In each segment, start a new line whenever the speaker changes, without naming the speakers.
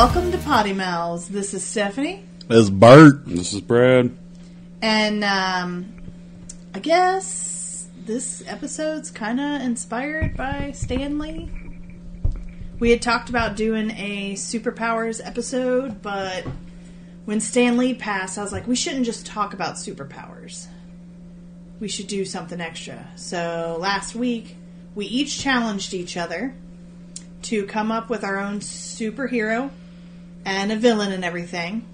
Welcome to Potty Mouths. This is Stephanie.
This is Bert.
This is Brad.
And I guess this episode's kind of inspired by Stan Lee. We had talked about doing a Superpowers episode, but when Stan Lee passed, I was like, we shouldn't just talk about superpowers. We should do something extra. So last week, we each challenged each other to come up with our own superhero and a villain and everything.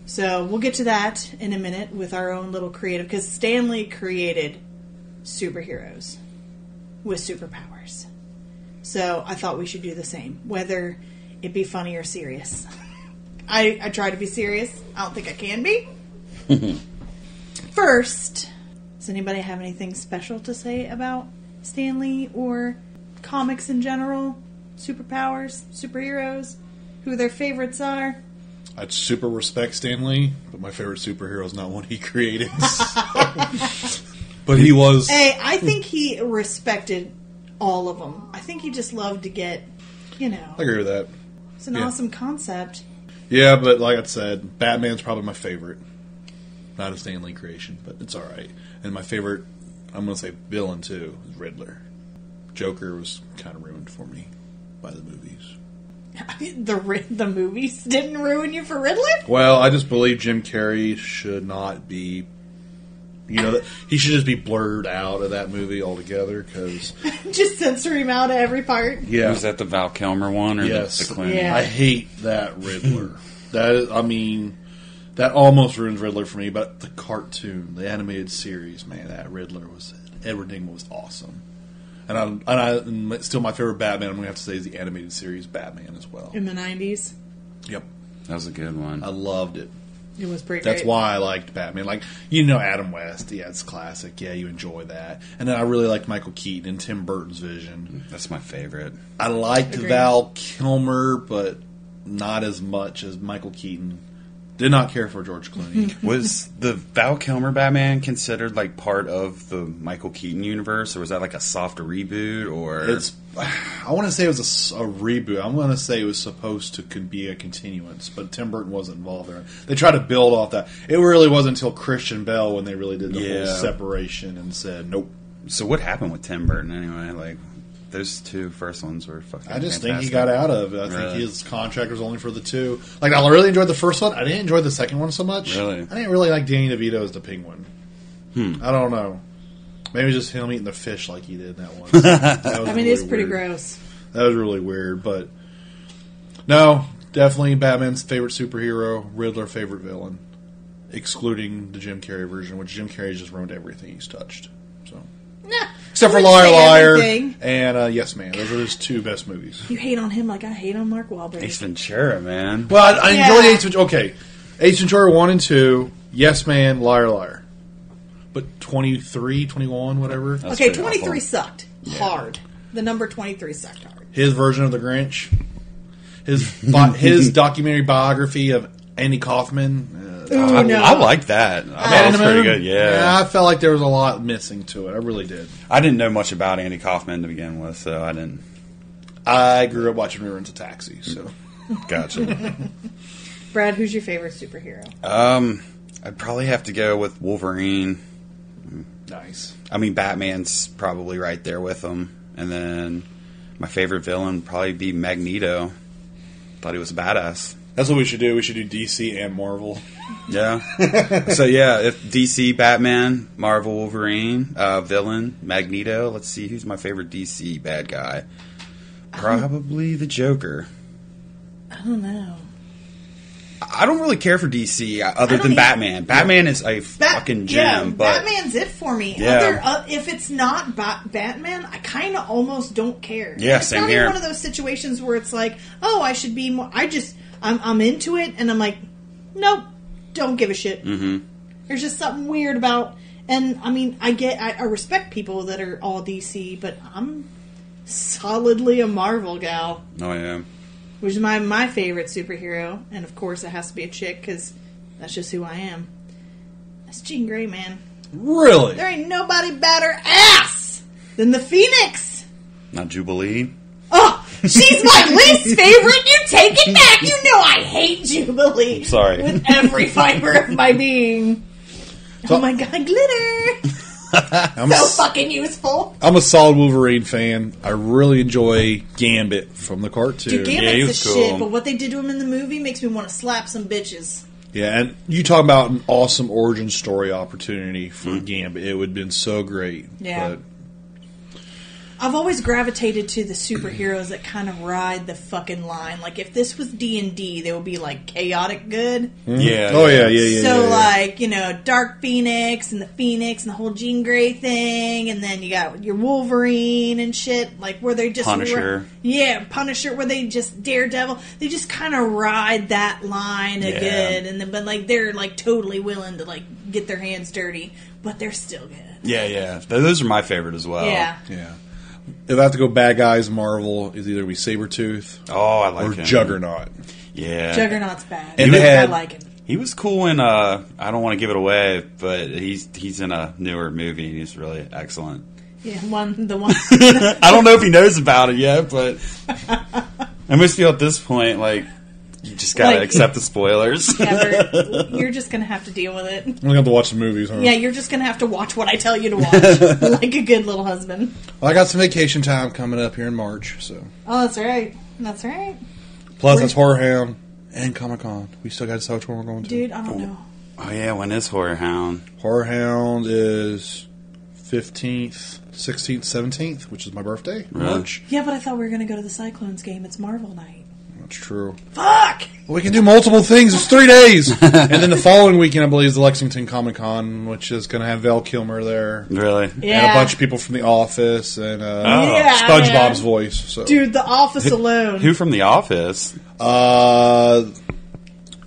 So we'll get to that in a minute with our own little creative, because Stan Lee created superheroes with superpowers. So I thought we should do the same, whether it be funny or serious. I try to be serious. I don't think I can be. First, does anybody have anything special to say about Stan Lee or comics in general? Superpowers, superheroes, who their favorites are?
I'd super respect Stan Lee, but my favorite superhero is not one he created. But he was...
Hey, I think he respected all of them. I think he just loved to get, you know...
I agree with that.
It's an awesome concept.
Yeah, but like I said, Batman's probably my favorite. Not a Stan Lee creation, but it's alright. And my favorite, I'm going to say villain too, is Riddler. Joker was kind of ruined for me by the movies.
The movies didn't ruin you for Riddler?
Well, I just believe Jim Carrey should not be... You know, he should just be blurred out of that movie altogether, because...
Just censor him out of every part?
Yeah.
Was that the Val Kilmer one? Or
yes.
the Clooney?
Yeah.
I hate that Riddler. That is, I mean, that almost ruins Riddler for me, but the cartoon, the animated series, man, that Riddler was... Everything was awesome. And still my favorite Batman, I'm going to have to say, is the animated series Batman as well.
In the 90s?
Yep.
That was a good one.
I loved it.
It was pretty
That's
great.
why I liked Batman. Like, you know Adam West. Yeah, it's classic. Yeah, you enjoy that. And then I really liked Michael Keaton and Tim Burton's Vision.
That's my favorite.
I liked
Agreed.
Val Kilmer, but not as much as Michael Keaton. Did not care for George Clooney.
Was the Val Kilmer Batman considered like part of the Michael Keaton universe, or was that like a soft reboot? Or
I want to say it was a reboot. I want to say it was supposed to be a continuance, but Tim Burton wasn't involved there. They tried to build off that. It really wasn't until Christian Bale when they really did the whole separation and said, nope.
So what happened with Tim Burton anyway? Like, those two first ones were fucking
I just
fantastic.
think he got out of it. I think his contract was only for the two. Like, I really enjoyed the first one. I didn't enjoy the second one so much.
Really?
I didn't really like Danny DeVito as the Penguin. I don't know. Maybe just him eating the fish like he did in that one. That was really
it's pretty
weird.
gross.
That was really weird, but... No, definitely Batman's favorite superhero, Riddler favorite villain. Excluding the Jim Carrey version, which Jim Carrey just ruined everything he's touched. So...
Nah,
Except for
I wouldn't
Liar
say
Liar
everything.
and Yes Man. Those are his two best movies.
You hate on him like I hate on Mark Wahlberg.
Ace Ventura, man.
Well, I enjoyed
Yeah.
Ace Ventura. Okay. Ace Ventura 1 and 2, Yes Man, Liar Liar. But 23, 21, whatever.
That's
Okay,
pretty
23
awful.
sucked hard. The number 23 sucked hard.
His version of The Grinch. His documentary biography of Andy Kaufman.
I like that. I thought it was pretty good. Yeah.
I felt like there was a lot missing to it. I really did.
I didn't know much about Andy Kaufman to begin with, so I didn't.
I grew up watching Rent a Taxi, so.
Gotcha.
Brad, who's your favorite superhero?
I'd probably have to go with Wolverine.
Nice.
I mean, Batman's probably right there with him. And then my favorite villain would probably be Magneto. Thought he was a badass.
That's what we should do. We should do DC and Marvel.
Yeah. So, yeah, if DC, Batman, Marvel, Wolverine, villain, Magneto. Let's see, who's my favorite DC bad guy? Probably the Joker.
I don't know.
I don't really care for DC other than Batman. Batman is a fucking gem.
Yeah,
but
Batman's it for me.
Yeah.
If it's not Batman, I kind of almost don't care.
Yeah,
it's
same
not
here.
even one of those situations where it's like, oh, I should be more. I'm into it, and I'm like, nope, don't give a shit.
Mm-hmm.
There's just something weird about. And I mean, I respect people that are all DC, but I'm solidly a Marvel gal.
Oh, yeah.
Which is my favorite superhero. And of course it has to be a chick, because that's just who I am. That's Jean Grey, man.
Really?
There ain't nobody badder ass than the Phoenix.
Not Jubilee.
Oh, She's my least favorite. You take it back. You know I hate Jubilee.
Sorry.
With every fiber of my being. Oh my god, glitter. So fucking useful.
I'm a solid Wolverine fan. I really enjoy Gambit from the cartoon.
Dude,
he
Gambit's
was
the
cool.
shit, but what they did to him in the movie makes me want to slap some bitches.
Yeah, and you talk about an awesome origin story opportunity for Gambit. It would have been so great.
Yeah.
But
I've always gravitated to the superheroes that kind of ride the fucking line. Like, if this was D&D, they would be, like, chaotic good.
Yeah.
Oh, yeah.
So, like, you know, Dark Phoenix and the whole Jean Grey thing, and then you got your Wolverine and shit, like, where they just...
Punisher.
Punisher, where they just... Daredevil. They just kind of ride that line of
Yeah.
good, and then, but, like, they're, like, totally willing to, like, get their hands dirty, but they're still good.
Yeah. Those are my favorite as well.
Yeah.
if I have to go bad guys, Marvel is either be Sabretooth
Oh, I like
or
him.
Juggernaut.
Yeah.
Juggernaut's bad.
And
I
they had-
like him.
He was cool in I don't want to give it away, but he's in a newer movie and he's really excellent.
Yeah, the one.
I don't know if he knows about it yet, but I must feel at this point like you just gotta
Like-
accept the spoilers.
Yeah, Bert, you're just gonna have to deal with it.
I'm going to have to watch the movies, huh?
Yeah, you're just gonna have to watch what I tell you to watch, like a good little husband.
Well, I got some vacation time coming up here in March, so.
Oh, that's right. That's right,
Plus, that's Horror Hound and Comic Con. We still got to decide which one we're going to.
dude. I don't know.
Oh yeah, when is Horror Hound?
Horror Hound is 15th, 16th, 17th, which is my birthday.
Really?
March.
Yeah, but I thought we were gonna go to the Cyclones game. It's Marvel night.
That's true.
Fuck.
Well, we can do multiple things. It's 3 days. And then the following weekend, I believe, is the Lexington Comic Con, which is going to have Val Kilmer there.
Really?
Yeah.
And a bunch of people from The Office and
Yeah,
SpongeBob's
man.
voice. So.
Dude, The Office alone.
Who from The Office?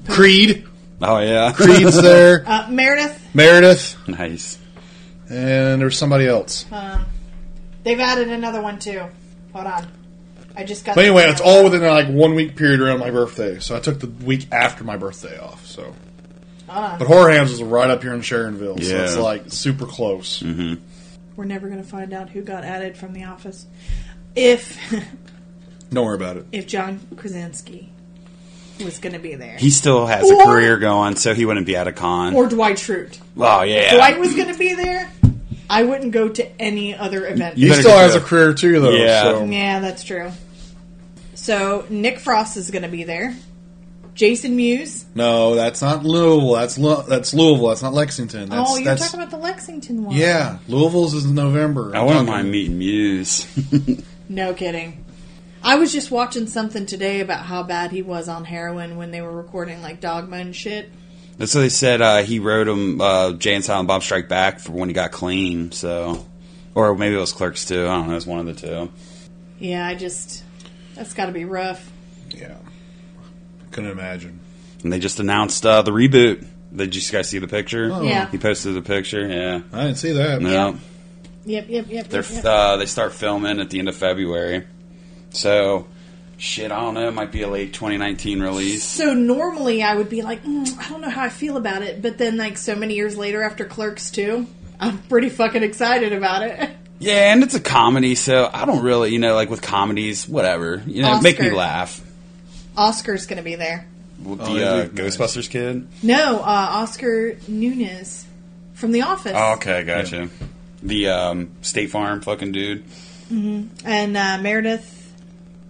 Creed.
Oh yeah.
Creed's there.
Meredith.
Meredith.
Nice.
And there's somebody else.
They've added another one too. Hold on. I just got.
But anyway, it's all within like 1 week period around my birthday. So I took the week after my birthday off. So,
Hold on.
but Horror Hounds is right up here in Sharonville, so
Yeah.
it's like super close.
We're never gonna find out who got added from The Office. If
Don't worry about it.
if John Krasinski was gonna be there,
He still has a
Or-
career going, so he wouldn't be at a con.
or Dwight Schrute.
Oh yeah.
Dwight was gonna be there, I wouldn't go to any other event.
He
better
still
get
has a
that.
career too, though.
Yeah.
So.
Yeah, that's true. So Nick Frost is going to be there. Jason Mewes.
No, that's not Louisville. That's Louisville. That's not Lexington. That's,
Oh, you're
that's,
talking about the Lexington one.
Yeah, Louisville's is in November.
I wouldn't mind meeting Muse.
No kidding. I was just watching something today about how bad he was on heroin when they were recording like Dogma and shit.
That's what they said. He wrote him Jay and Silent Bob Strike Back for when he got clean. So, or maybe it was Clerks too. I don't know. It's one of the two.
Yeah, that's got to be rough.
Yeah, couldn't imagine.
And they just announced the reboot. Did you guys see the picture?
Oh.
Yeah.
He posted the picture. Yeah.
I didn't see that.
No.
Yep.
They start filming at the end of February. So, shit, I don't know. It might be a late 2019 release.
So normally I would be like, I don't know how I feel about it, but then like so many years later after Clerks 2, I'm pretty fucking excited about it.
Yeah, and it's a comedy, so I don't really, like with comedies, whatever. Make me
Oscar.
laugh.
Oscar's going to be there.
With
Oh,
the
that'd be
Ghostbusters kid?
No, Oscar Nunez from The Office.
Oh, okay, gotcha. The State Farm fucking dude.
And Meredith,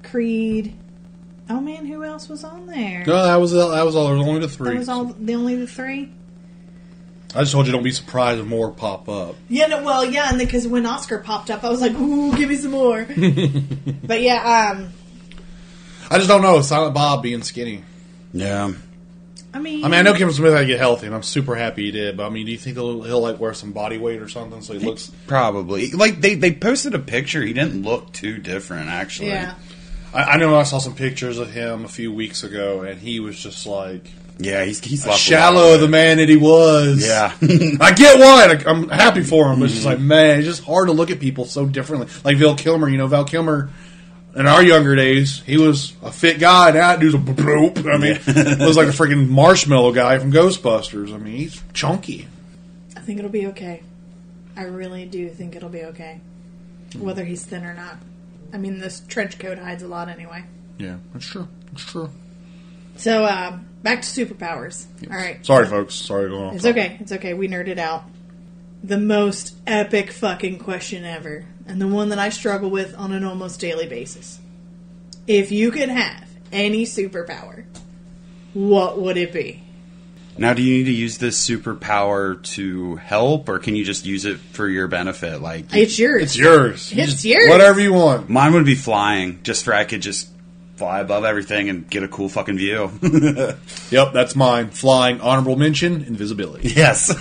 Creed. Oh man, who else was on there?
No, that was all. There was only the three.
That was only the three.
I just told you don't be surprised if more pop up.
Yeah, no, well, yeah, and because when Oscar popped up, I was like, ooh, give me some more. But yeah,
I just don't know. Silent Bob being skinny.
Yeah.
I mean,
I know Kevin Smith had to get healthy, and I'm super happy he did. But I mean, do you think he'll like wear some body weight or something so he looks?
Probably. Like, they posted a picture. He didn't look too different, actually.
yeah.
I know I saw some pictures of him a few weeks ago, and he was just like
Yeah, he's lost a
shallow
lot
of the man that he was.
Yeah.
I get why. I'm happy for him, but it's just like, man, it's just hard to look at people so differently. Like Val Kilmer, Val Kilmer, in our younger days, he was a fit guy. Now that dude's a bloop. I mean, looks like a freaking marshmallow guy from Ghostbusters. I mean, he's chunky.
I think it'll be okay. I really do think it'll be okay. Whether he's thin or not. I mean, this trench coat hides a lot anyway.
Yeah, that's true. That's true.
So, back to superpowers. All right.
Sorry, folks. Sorry to go off.
It's okay. It's okay. We nerded out. The most epic fucking question ever. And the one that I struggle with on an almost daily basis. If you could have any superpower, what would it be?
Now, do you need to use this superpower to help, or can you just use it for your benefit? Like,
It's yours.
It's yours.
It's yours.
Whatever you want.
mine would be flying, just for I could just fly above everything and get a cool fucking view.
Yep, that's mine. Flying, honorable mention, invisibility.
Yes.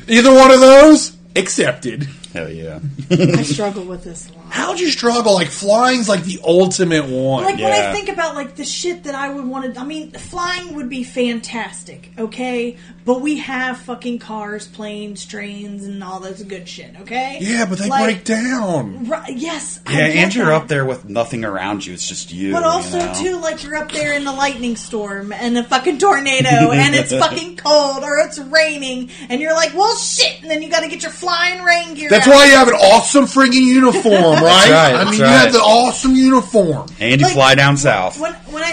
Either one of those, accepted.
Hell yeah.
I struggle with this a lot.
How'd you struggle? Like, flying's like the ultimate one.
Like, when I
Yeah.
think about, like, the shit that I would want to... I mean, flying would be fantastic, okay? But we have fucking cars, planes, trains, and all this good shit, okay?
Yeah, but they
Like,
break down.
Yes, I
Yeah,
get
and you're
that.
up there with nothing around you. It's just you.
But also,
you know?
too, like, you're up there in a lightning storm and a fucking tornado and it's fucking cold or it's raining and you're like, well, shit, and then you gotta get your flying rain gear
That's
out.
why you have an awesome friggin' uniform, right?
right,
I
that's
mean, you
right.
have the awesome uniform.
And you
Like,
fly down south.
When I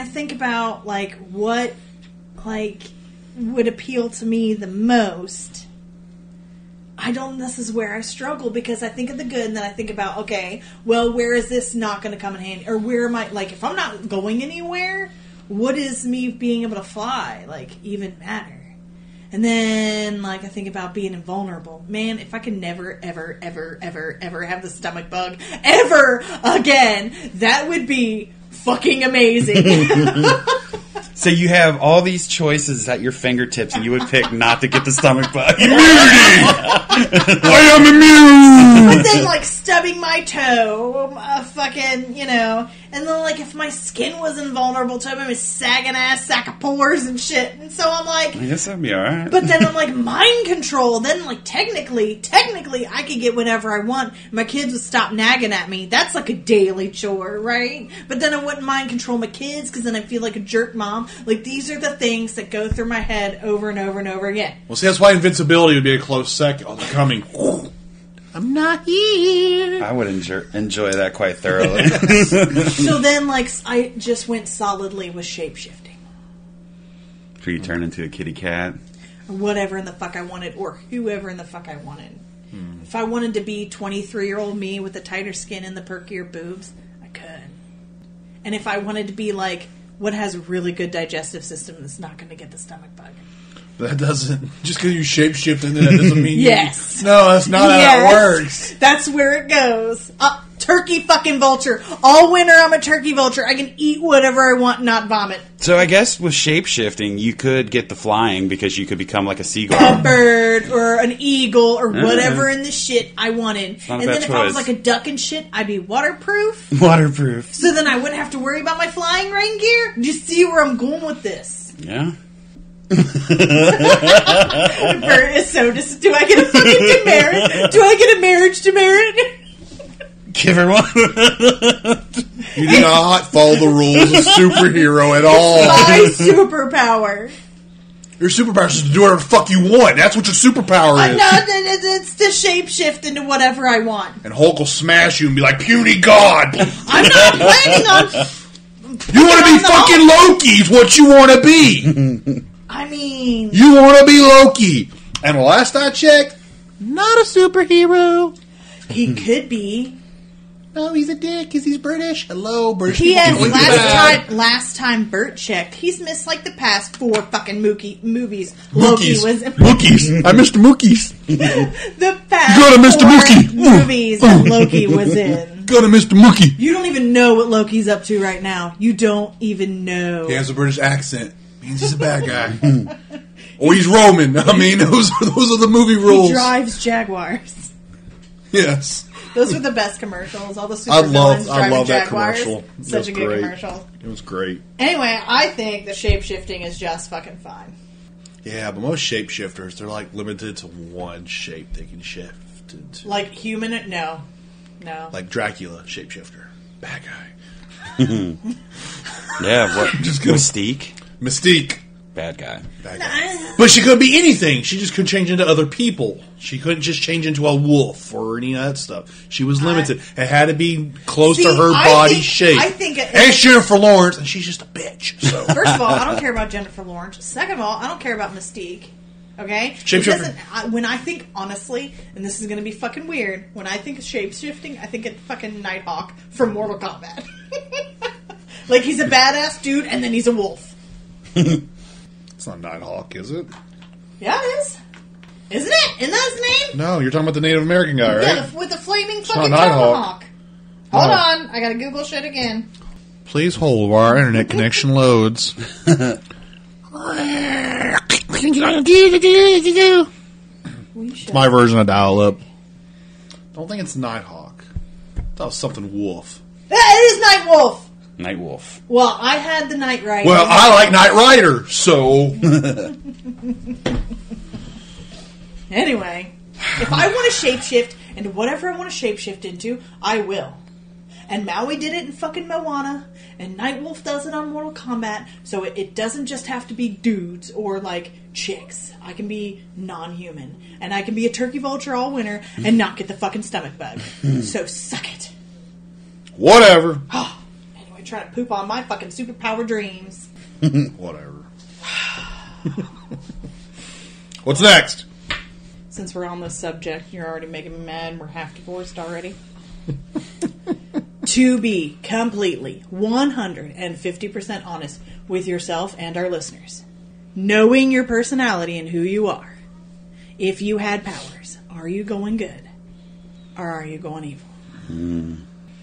think about like what like would appeal to me the most, this is where I struggle because I think of the good and then I think about, okay, well, where is this not going to come in handy, or where am I, like, if I'm not going anywhere, what is me being able to fly like even matter? And then, like, I think about being invulnerable. Man, if I could never, ever, ever, ever, ever have the stomach bug ever again, that would be fucking amazing.
So you have all these choices at your fingertips, and you would pick not to get the stomach bug.
I am immune!
But then, like, stubbing my toe, fucking, you know, and then, like, if my skin was invulnerable to him, it was sagging ass sack of pores and shit. And so I'm like,
I guess that'd be alright.
but then I'm like, mind control. Then, like, technically, I could get whatever I want. My kids would stop nagging at me. That's like a daily chore, right? But then I wouldn't mind control my kids because then I feel like a jerk mom. Like, these are the things that go through my head over and over and over again.
Well, see, that's why invincibility would be a close second. Oh, they're coming. I'm not here.
I would enjoy that quite thoroughly.
So then, like, I just went solidly with shape-shifting.
So you turn into a kitty cat.
Or whatever in the fuck I wanted, or whoever in the fuck I wanted. If I wanted to be 23-year-old me with the tighter skin and the perkier boobs, I could. And if I wanted to be, like, what has a really good digestive system that's not going to get the stomach bug.
That doesn't... Just because you shapeshift into that doesn't mean...
Yes.
No, that's not how that works.
That's where it goes. Turkey fucking vulture. All winter I'm a turkey vulture. I can eat whatever I want and not vomit.
So I guess with shape-shifting, you could get the flying because you could become like a seagull.
A bird or an eagle or whatever in the shit I wanted.
Not a
And
bad
then if I was
choice.
like a duck and shit, I'd be waterproof.
Waterproof.
So then I wouldn't have to worry about my flying rain gear. Do you see where I'm going with this?
Yeah.
Bert is so do I get a fucking demerit? Do I get a marriage demerit?
Give her one.
You do not follow the rules of superhero at all.
My superpower.
Your superpower is to do whatever the fuck you want. That's what your superpower
I'm
is.
not, it's to shapeshift into whatever I want.
And Hulk will smash you and be like, puny god.
I'm not planning on...
You want to be
on the
fucking Loki is what you want to be.
I mean...
You want to be Loki. And the last I checked, not a superhero.
He could be...
No, he's a dick because he's British. Hello, British
He
people
has
can only be bad.
last time Bert checked, he's missed like the past 4 fucking movies. Loki
Mookies.
was
Mookies. I missed the Mookies.
the past
You gotta miss the
4
Mookie.
movies that Loki was in.
Gonna miss the Mookie.
You don't even know what Loki's up to right now. You don't even know.
He has a British accent. Means he's a bad guy. Or he's Roman. I mean, those are the movie rules.
He drives Jaguars.
Yes.
Those were the best commercials. All the super
I
villains
love
driving
that
Jaguars.
commercial.
Such a good
great.
commercial.
It was great.
Anyway, I think the shape-shifting is just fucking fine.
Yeah, but most shapeshifters, they're like limited to one shape they can shift into.
Like human, no.
Like Dracula, shapeshifter. Bad guy.
Yeah, what?
Just gonna-
Mystique.
Mystique.
Bad guy.
But she couldn't be anything. She just couldn't change into other people. She couldn't just change into a wolf or any of that stuff. She was limited. It had to be close to her body shape.
I think
and it's Jennifer Lawrence, and she's just a bitch. So.
First of all, I don't care about Jennifer Lawrence. Second of all, I don't care about Mystique. Okay? When I think, honestly, and this is going to be fucking weird, when I think of shape-shifting, I think of fucking Nighthawk from Mortal Kombat. Like, he's a badass dude, and then he's a wolf.
It's not Nighthawk, is it?
Yeah, it is. Isn't it? Isn't that his name?
No, you're talking about the Native American guy, right?
Yeah, with the flaming fucking
tomahawk.
Hold on. I gotta Google shit again.
Please hold while our internet connection loads. It's my version of dial-up. Don't think it's Nighthawk. That was something wolf.
Yeah, it is Nightwolf.
Nightwolf.
Well, I had the Knight Rider.
Well, I like Knight Rider, so...
Anyway, if I want to shapeshift into whatever I want to shapeshift into, I will. And Maui did it in fucking Moana, and Nightwolf does it on Mortal Kombat, so it doesn't just have to be dudes or, like, chicks. I can be non-human. And I can be a turkey vulture all winter and not get the fucking stomach bug. So suck it.
Whatever.
Anyway, trying to poop on my fucking superpower dreams.
Whatever. What's next?
Since we're on this subject, you're already making me mad and we're half divorced already. To be completely 150% honest with yourself and our listeners. Knowing your personality and who you are. If you had powers, are you going good? Or are you going evil?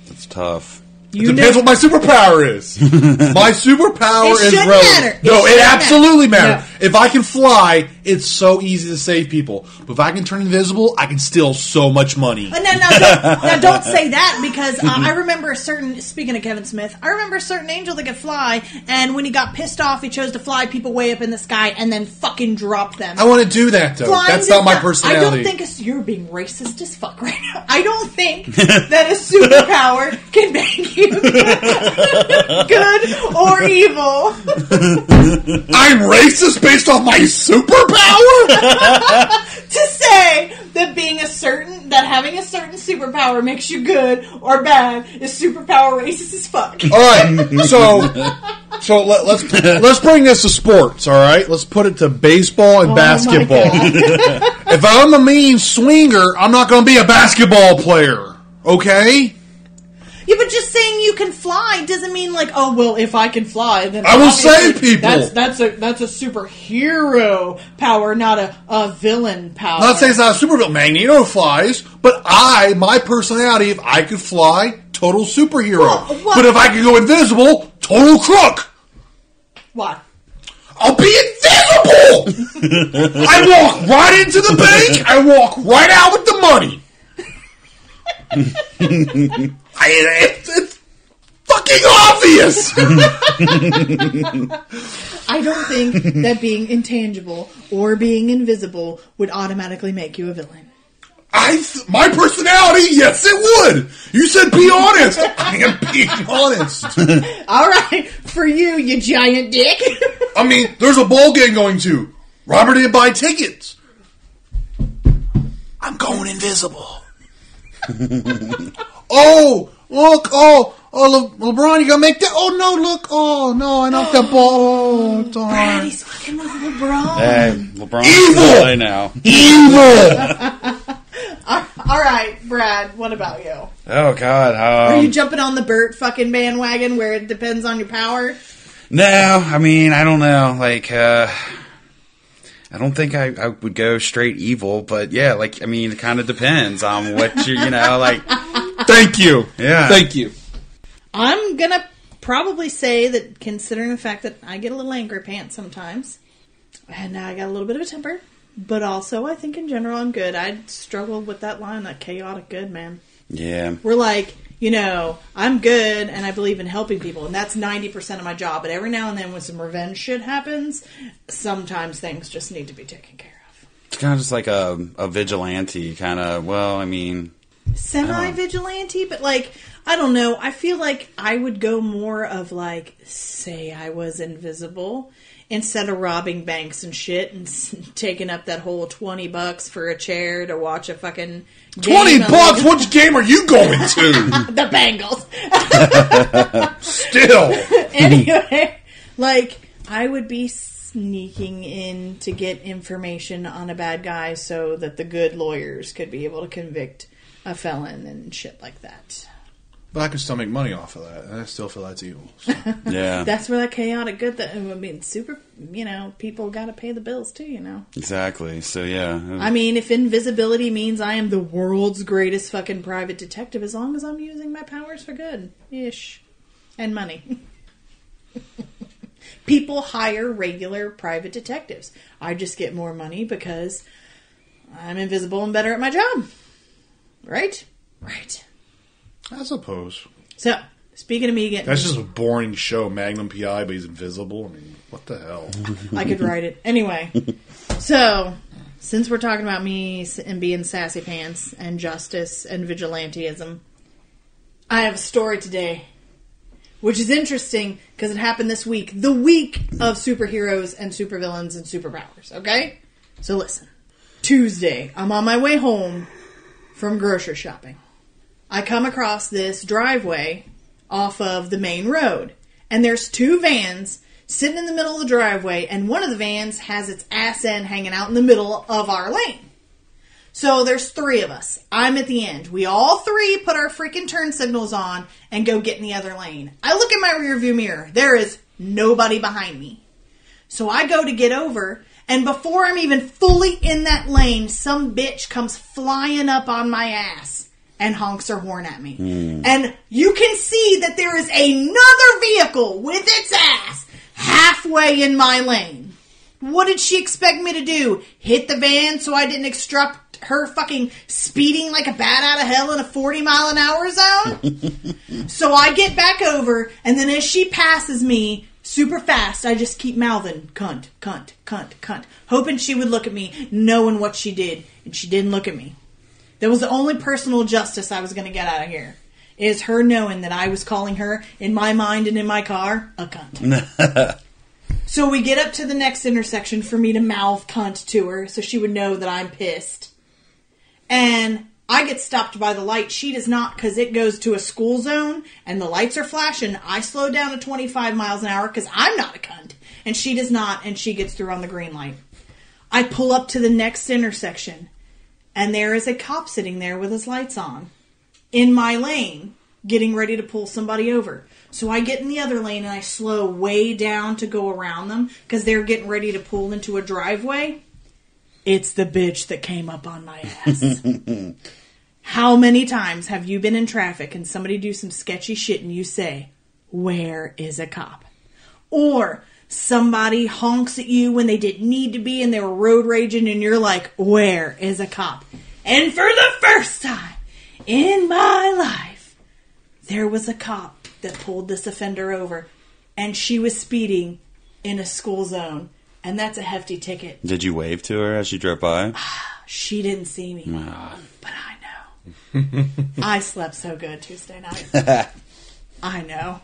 That's tough.
It depends what my superpower is. My superpower is relevant. No, it absolutely matters. No. If I can fly, it's so easy to save people. But if I can turn invisible, I can steal so much money.
No, don't say that, because I remember speaking of Kevin Smith, I remember a certain angel that could fly, and when he got pissed off, he chose to fly people way up in the sky and then fucking drop them.
I want to do that, though. That's not my personality.
I don't think you're being racist as fuck right now. I don't think that a superpower can make you good or evil.
I'm racist based off my superpower?
To say that having a certain superpower makes you good or bad is superpower racist as fuck.
Alright, so let's bring this to sports, alright? Let's put it to baseball and basketball. If I'm a mean swinger, I'm not going to be a basketball player, okay?
Yeah, but just saying you can fly doesn't mean like, oh well, if I can fly, then
I will save people.
That's a superhero power, not a villain power.
Not saying it's not a super villain. Magneto flies, but my personality, if I could fly, total superhero. But if I could go invisible, total crook.
What?
I'll be invisible. I walk right into the bank. I walk right out with the money. It's fucking obvious.
I don't think that being intangible or being invisible would automatically make you a villain.
My personality, yes, it would. You said be honest. I am being honest.
All right, for you giant dick.
I mean, there's a ball game going to. Robert didn't buy tickets. I'm going invisible. Oh, look, LeBron, you gotta make that. Oh, no, look. Oh, no, I knocked that ball. Oh, darn.
Brad, he's fucking with LeBron.
Hey, LeBron's
evil
play now.
Evil.
All right, Brad, what about you?
Oh, God.
Are you jumping on the Bert fucking bandwagon where it depends on your power?
No, I mean, I don't know. Like, I don't think I would go straight evil, but yeah, like, I mean, it kind of depends on what you know, like.
Thank you.
Yeah.
Thank you.
I'm going to probably say that, considering the fact that I get a little angry pants sometimes, and I got a little bit of a temper, but also I think in general I'm good. I struggled with that line, that chaotic good, man.
Yeah.
We're like, I'm good and I believe in helping people, and that's 90% of my job. But every now and then when some revenge shit happens, sometimes things just need to be taken care of.
It's kind of just like a vigilante kind of, well, I mean.
Semi-vigilante, but like, I don't know. I feel like I would go more of like, say I was invisible instead of robbing banks and shit and taking up that whole $20 for a chair to watch a fucking game.
$20? What game are you going to?
The Bengals.
Still.
Anyway, like, I would be sneaking in to get information on a bad guy so that the good lawyers could be able to convict a felon and shit like that.
But I can still make money off of that, and I still feel that's evil. So.
Yeah.
That's where that chaotic good, people got to pay the bills too,
Exactly. So, yeah.
I mean, if invisibility means I am the world's greatest fucking private detective, as long as I'm using my powers for good-ish. And money. People hire regular private detectives. I just get more money because I'm invisible and better at my job. Right? Right.
I suppose.
So, speaking of me getting...
That's just a boring show, Magnum P.I., but he's invisible. I mean, what the hell?
I could write it. Anyway, so, since we're talking about me and being sassy pants and justice and vigilanteism, I have a story today, which is interesting because it happened this week. The week of superheroes and supervillains and superpowers, okay? So listen. Tuesday, I'm on my way home from grocery shopping. I come across this driveway off of the main road. And there's two vans sitting in the middle of the driveway. And one of the vans has its ass end hanging out in the middle of our lane. So there's three of us. I'm at the end. We all three put our freaking turn signals on and go get in the other lane. I look in my rearview mirror. There is nobody behind me. So I go to get over. And before I'm even fully in that lane, some bitch comes flying up on my ass and honks her horn at me. And you can see that there is another vehicle with its ass halfway in my lane. What did she expect me to do? Hit the van so I didn't obstruct her fucking speeding like a bat out of hell in a 40-mile-an-hour zone? So I get back over, and then as she passes me super fast, I just keep mouthing, cunt, cunt, cunt, cunt, hoping she would look at me, knowing what she did, and she didn't look at me. That was the only personal justice I was going to get out of here, is her knowing that I was calling her, in my mind and in my car, a cunt. So we get up to the next intersection for me to mouth cunt to her so she would know that I'm pissed. And I get stopped by the light. She does not, because it goes to a school zone and the lights are flashing. I slow down to 25 miles an hour because I'm not a cunt. And she does not, and she gets through on the green light. I pull up to the next intersection, and there is a cop sitting there with his lights on in my lane, getting ready to pull somebody over. So I get in the other lane and I slow way down to go around them because they're getting ready to pull into a driveway. It's the bitch that came up on my ass. How many times have you been in traffic and somebody do some sketchy shit and you say, where is a cop? Or somebody honks at you when they didn't need to be and they were road raging and you're like, where is a cop? And for the first time in my life, there was a cop that pulled this offender over, and she was speeding in a school zone, and that's a hefty ticket.
Did you wave to her as she drove by?
She didn't see me, but I know. I slept so good Tuesday night. I know.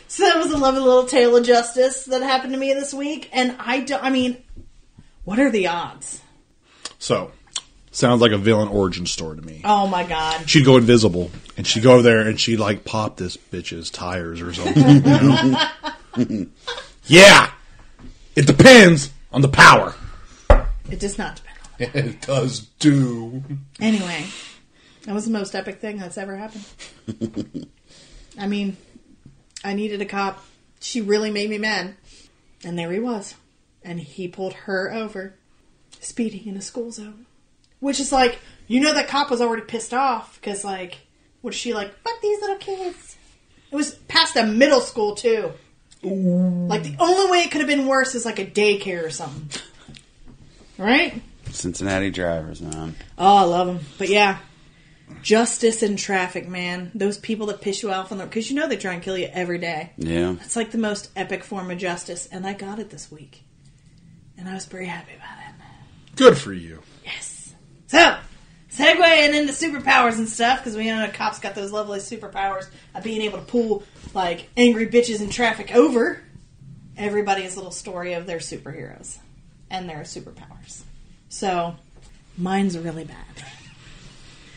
So that was a lovely little tale of justice that happened to me this week, and what are the odds?
So, sounds like a villain origin story to me.
Oh my god.
She'd go invisible, and she'd go over there, and she'd, pop this bitch's tires or something, Yeah! It depends on the power.
It does not depend on the power.
It does do.
Anyway, that was the most epic thing that's ever happened. I needed a cop. She really made me mad. And there he was. And he pulled her over, speeding in a school zone. Which is that cop was already pissed off. Because, was she fuck these little kids? It was past a middle school, too. Ooh. The only way it could have been worse is a daycare or something. Right?
Cincinnati drivers, man.
Oh, I love them. But yeah. Justice in traffic, man. Those people that piss you off on because they try and kill you every day.
Yeah.
It's the most epic form of justice, and I got it this week. And I was very happy about it.
Good for you.
Yes. So, segueing into superpowers and stuff, because we know cops got those lovely superpowers of being able to pull, like, angry bitches in traffic over. Everybody's little story of their superheroes and their superpowers. So, mine's really bad.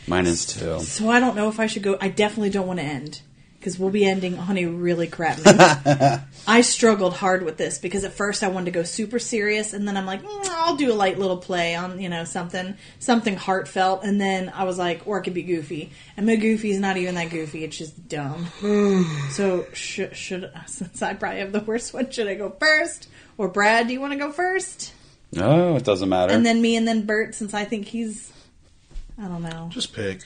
Mine is too.
So I don't know if I should go. I definitely don't want to end, because we'll be ending on a really crap note. I struggled hard with this, because at first I wanted to go super serious, and then I'm like, I'll do a light little play on, something heartfelt, and then I was like, or it could be goofy. And my goofy's not even that goofy, it's just dumb. So should since I probably have the worst one, should I go first? Or Brad, do you want to go first?
No, it doesn't matter.
And then me, and then Bert, since I think he's, I don't know.
Just pick.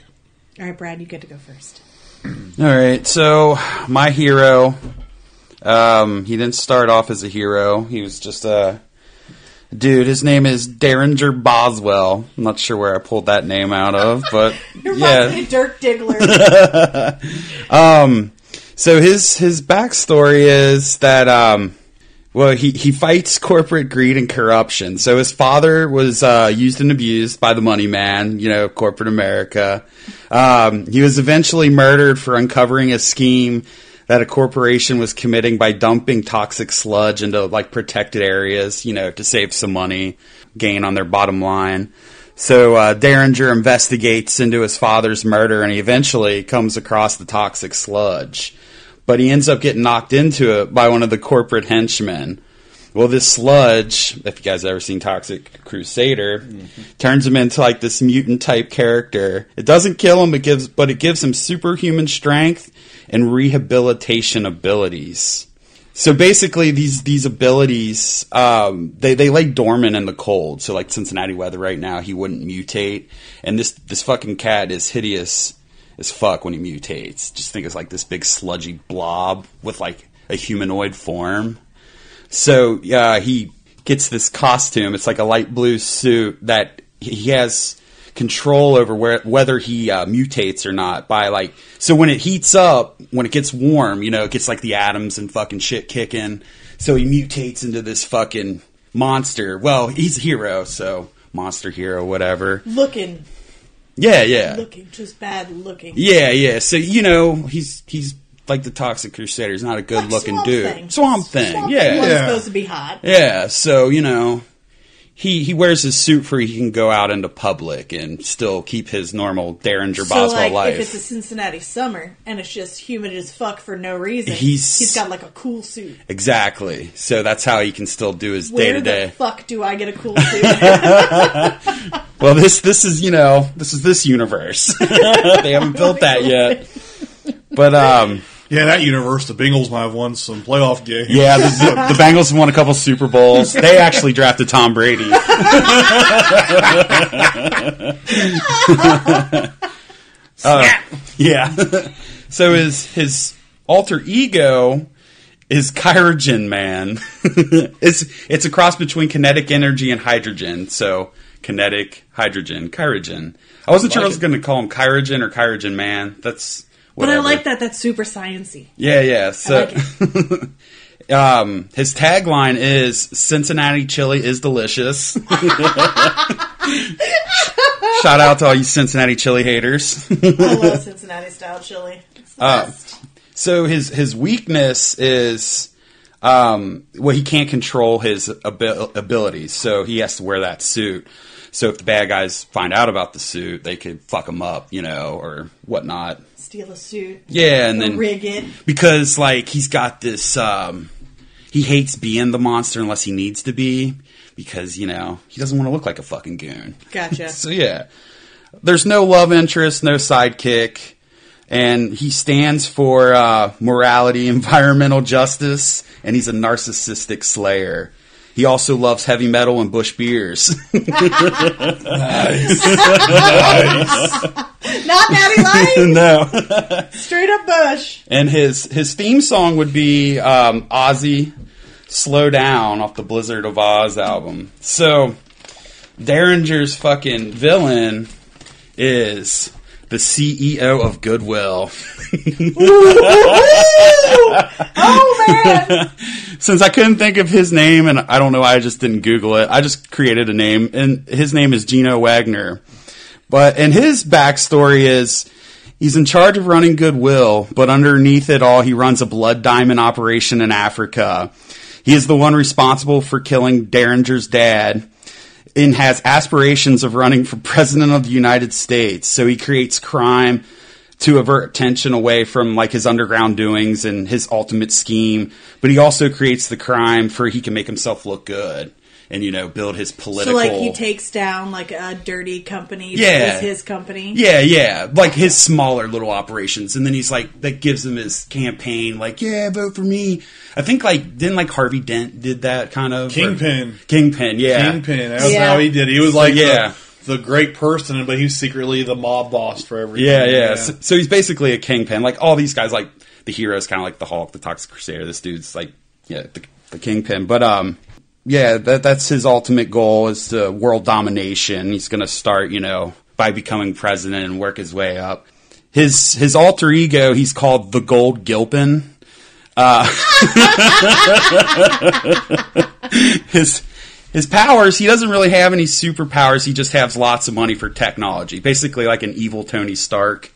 All right, Brad, you get to go first.
All right, so my hero, he didn't start off as a hero. He was just a dude. His name is Derringer Boswell. I'm not sure where I pulled that name out of, but
You're Dirk Diggler.
So his backstory is that he fights corporate greed and corruption. So his father was used and abused by the money man, corporate America. He was eventually murdered for uncovering a scheme that a corporation was committing by dumping toxic sludge into protected areas, to save some money, gain on their bottom line. So Derringer investigates into his father's murder, and he eventually comes across the toxic sludge. But he ends up getting knocked into it by one of the corporate henchmen. Well, this sludge, if you guys have ever seen Toxic Crusader, turns him into this mutant type character. It doesn't kill him, but it gives him superhuman strength and rehabilitation abilities. So basically, these abilities, they lay dormant in the cold. So Cincinnati weather right now, he wouldn't mutate. And this fucking cat is hideous as fuck when he mutates. Just think it's this big sludgy blob with a humanoid form. So he gets this costume. It's a light blue suit that he has control over whether he mutates or not by so when it heats up, when it gets warm, it gets the atoms and fucking shit kicking. So he mutates into this fucking monster. Well, he's a hero, so monster hero, whatever.
Looking.
Yeah.
Looking, just bad looking.
Yeah. So, he's the Toxic Crusader. He's not a good looking dude. Swamp Thing. Yeah.
He's supposed to be hot.
Yeah. So, he wears his suit for he can go out into public and still keep his normal Derringer Boswell life.
If it's a Cincinnati summer and it's just humid as fuck for no reason, he's got a cool suit.
Exactly. So that's how he can still do his day to day.
Where the fuck do I get a cool suit?
Well, this is this universe. They haven't built that yet. But
yeah, that universe, the Bengals might have won some playoff games.
Yeah, the Bengals won a couple Super Bowls. They actually drafted Tom Brady. Yeah. So his alter ego is Kyrogen Man. It's a cross between kinetic energy and hydrogen. So kinetic, hydrogen, Kyrogen. I wasn't sure I was going to call him Kyrogen or Kyrogen Man. That's whatever.
But I like that. That's super sciencey.
Yeah. So,
I like it.
His tagline is "Cincinnati chili is delicious." Shout out to all you Cincinnati chili haters.
I love Cincinnati style chili. It's the best.
So his weakness is, he can't control his abilities, so he has to wear that suit. So if the bad guys find out about the suit, they could fuck him up, or whatnot.
Steal a suit.
Yeah, and then
rig it.
Because he's got this. He hates being the monster unless he needs to be, because he doesn't want to look like a fucking goon.
Gotcha.
So yeah, there's no love interest, no sidekick, and he stands for morality, environmental justice, and he's a narcissistic slayer. He also loves heavy metal and Busch beers.
Nice.
Not Natty Light?
No.
Straight up Busch.
And his theme song would be Ozzy, Slow Down, off the Blizzard of Oz album. So, Derringer's fucking villain is the CEO of Goodwill.
Oh, man!
Since I couldn't think of his name, and I don't know why I just didn't Google it, I just created a name, and his name is Gino Wagner. And his backstory is he's in charge of running Goodwill, but underneath it all, he runs a blood diamond operation in Africa. He is the one responsible for killing Derringer's dad and has aspirations of running for president of the United States. So he creates crime to avert attention away from like his underground doings and his ultimate scheme. But he also creates the crime for he can make himself look good and, you know, build his political...
So, like, he takes down, like, a dirty company
Yeah.
is his company?
Yeah. Like, his smaller little operations. And then he's, like, that gives him his campaign, like, yeah, vote for me. I think, like, didn't, like, Harvey Dent did that kind of?
Kingpin,
yeah.
Kingpin. That's how he did it. He was, like, the great person, but he was secretly the mob boss for everything.
Yeah. So he's basically a kingpin. Like, all these guys, like, the hero's kind of like the Hulk, the Toxic Crusader. This dude's, like, the kingpin. But, yeah, that's his ultimate goal is to world domination. He's going to start, you know, by becoming president and work his way up. His alter ego, he's called the Gold Gilpin. His powers, he doesn't really have any superpowers. He just has lots of money for technology. Basically like an evil Tony Stark.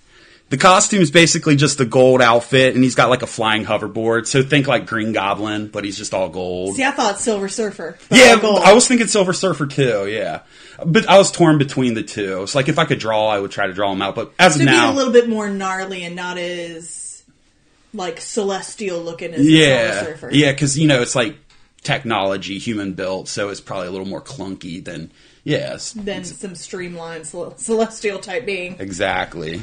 The costume is basically just a gold outfit, and he's got like a flying hoverboard. So think like Green Goblin, but he's just all gold.
See, I thought Silver Surfer.
Yeah, I was thinking Silver Surfer too, yeah. But I was torn between the two. It's like if I could draw, I would try to draw them out. But as of now...
To be a little bit more gnarly and not as, like, celestial looking as Silver Surfer.
Yeah, because, you know, it's like technology, human built, so it's probably a little more clunky than,
than some streamlined celestial type being.
Exactly.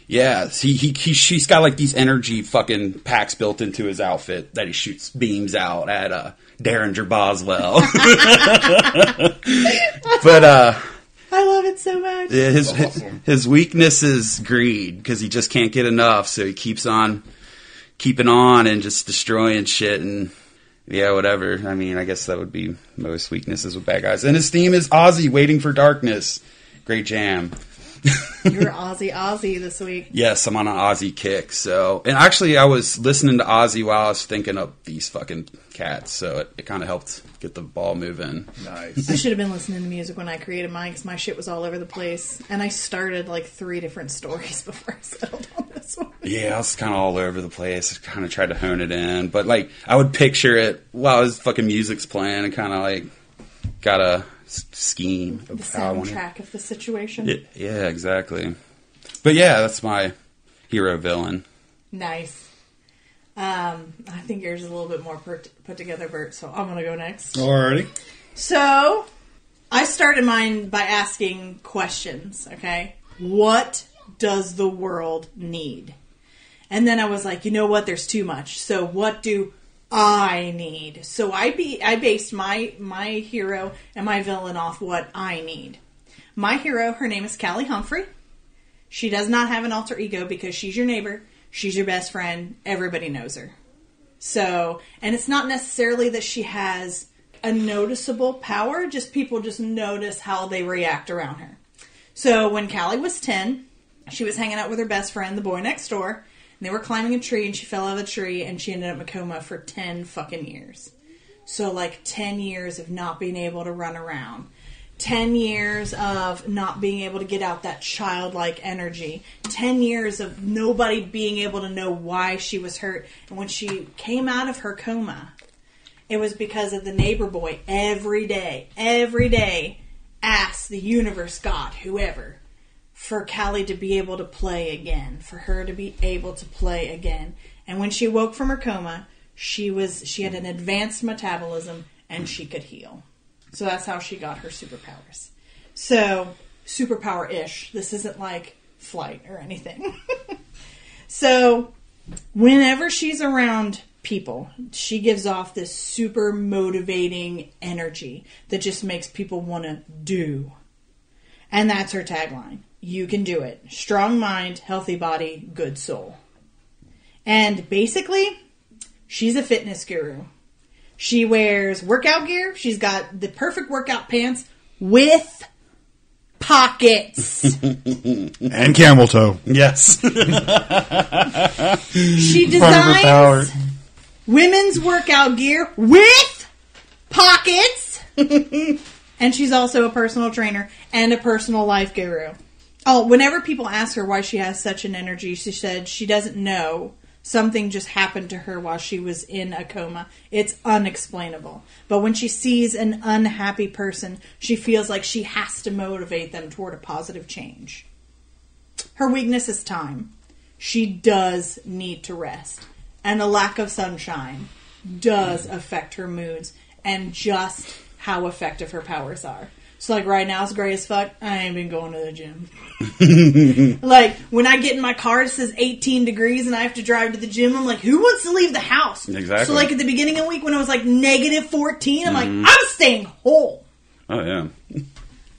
Yeah, she's got like these energy fucking packs built into his outfit that he shoots beams out at Derringer Boswell. But
I love it so much.
His weakness is greed because he just can't get enough, so he keeps on keeping on and just destroying shit and whatever. I mean, I guess that would be most weaknesses with bad guys. And his theme is Ozzy, Waiting for Darkness. Great jam.
You're Ozzy this week.
Yes, I'm on an Ozzy kick. So, and actually, I was listening to Ozzy while I was thinking up these fucking cats. So it kind of helped get the ball moving.
Nice.
I should have been listening to music when I created mine because my shit was all over the place, and I started like 3 different stories before I settled on this one.
Yeah, I was kind of all over the place. I kind of tried to hone it in, but like I would picture it while his fucking music's playing, and kind of like got a scheme of
the
how I want
soundtrack of the situation.
Yeah, exactly. But yeah, that's my hero villain.
Nice. I think yours is a little bit more put together, Bert, so I'm going to go next.
Alrighty.
So, I started mine by asking questions, okay? What does the world need? And then I was like, you know what? There's too much. So, what do I need? So I based my hero and my villain off what I need. My hero, her name is Callie Humphrey. She does not have an alter ego because she's your neighbor, she's your best friend, everybody knows her. So, and it's not necessarily that she has a noticeable power, just people just notice how they react around her. So when Callie was 10, she was hanging out with her best friend, the boy next door. And they were climbing a tree, and she fell out of the tree, and she ended up in a coma for 10 fucking years. So, like, 10 years of not being able to run around. 10 years of not being able to get out that childlike energy. 10 years of nobody being able to know why she was hurt. And when she came out of her coma, it was because of the neighbor boy every day asked the universe, God, whoever, for Callie to be able to play again, for her to be able to play again. And when she woke from her coma, she had an advanced metabolism and she could heal. So that's how she got her superpowers. So, superpower-ish. This isn't like flight or anything. So, whenever she's around people, she gives off this super motivating energy that just makes people want to do. And that's her tagline. You can do it. Strong mind, healthy body, good soul. And basically, she's a fitness guru. She wears workout gear. She's got the perfect workout pants with pockets.
And camel toe.
Yes.
She designs women's workout gear with pockets. And she's also a personal trainer and a personal life guru. Oh, whenever people ask her why she has such an energy, she said she doesn't know. Something just happened to her while she was in a coma. It's unexplainable. But when she sees an unhappy person, she feels like she has to motivate them toward a positive change. Her weakness is time. She does need to rest. And a lack of sunshine does affect her moods and just how effective her powers are. So, like, right now, it's gray as fuck. I ain't been going to the gym. Like, when I get in my car, it says 18 degrees and I have to drive to the gym. I'm like, who wants to leave the house?
Exactly.
So, like, at the beginning of the week when it was, like, negative 14, I'm like, I'm staying whole.
Oh, yeah.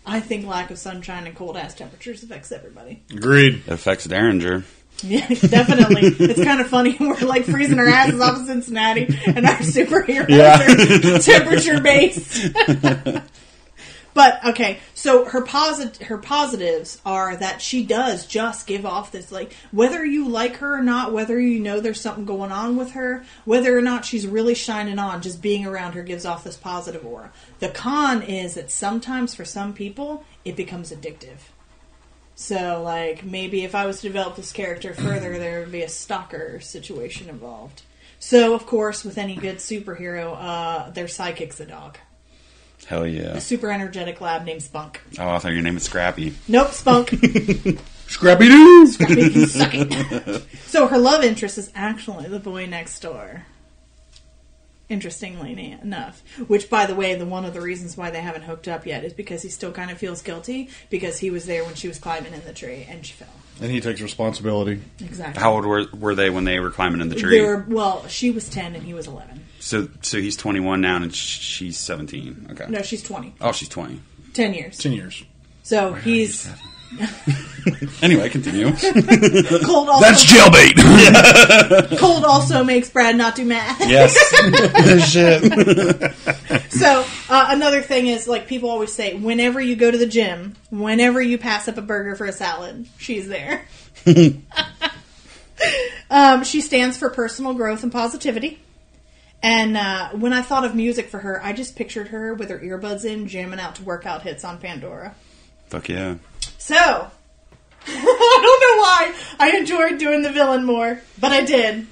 I think lack of sunshine and cold-ass temperatures affects everybody.
Agreed.
It affects Derringer.
Yeah, definitely. It's kind of funny. We're, like, freezing our asses off in Cincinnati and our superheroes are temperature-based. But, okay, so her positives are that she does just give off this, like, whether you like her or not, whether you know there's something going on with her, whether or not she's really shining on, just being around her gives off this positive aura. The con is that sometimes for some people, it becomes addictive. So, like, maybe if I was to develop this character further, there would be a stalker situation involved. So, of course, with any good superhero, their sidekick's a dog.
Hell yeah.
A super energetic lab named Spunk.
Oh, I thought your name was Scrappy.
Nope, Spunk.
Scrappy-Doo!
Scrappy can suck it. So her love interest is actually the boy next door. Interestingly enough. Which, by the way, one of the reasons why they haven't hooked up yet is because he still kind of feels guilty because he was there when she was climbing in the tree and she fell.
And he takes responsibility.
Exactly.
How old were they when they were climbing in the tree?
She was 10 and he was 11.
So he's 21 now and she's 17. Okay.
No, she's 20.
Oh, she's 20.
10 years.
10 years.
So he's...
Anyway, continue.
Cold also,
That's jailbait!
Cold also makes Brad not do math.
Yes. Shit.
So, another thing is, like, people always say, whenever you go to the gym, whenever you pass up a burger for a salad, she's there. She stands for personal growth and positivity. And when I thought of music for her, I just pictured her with her earbuds in, jamming out to workout hits on Pandora.
Fuck yeah.
So, I don't know why I enjoyed doing the villain more, but I did.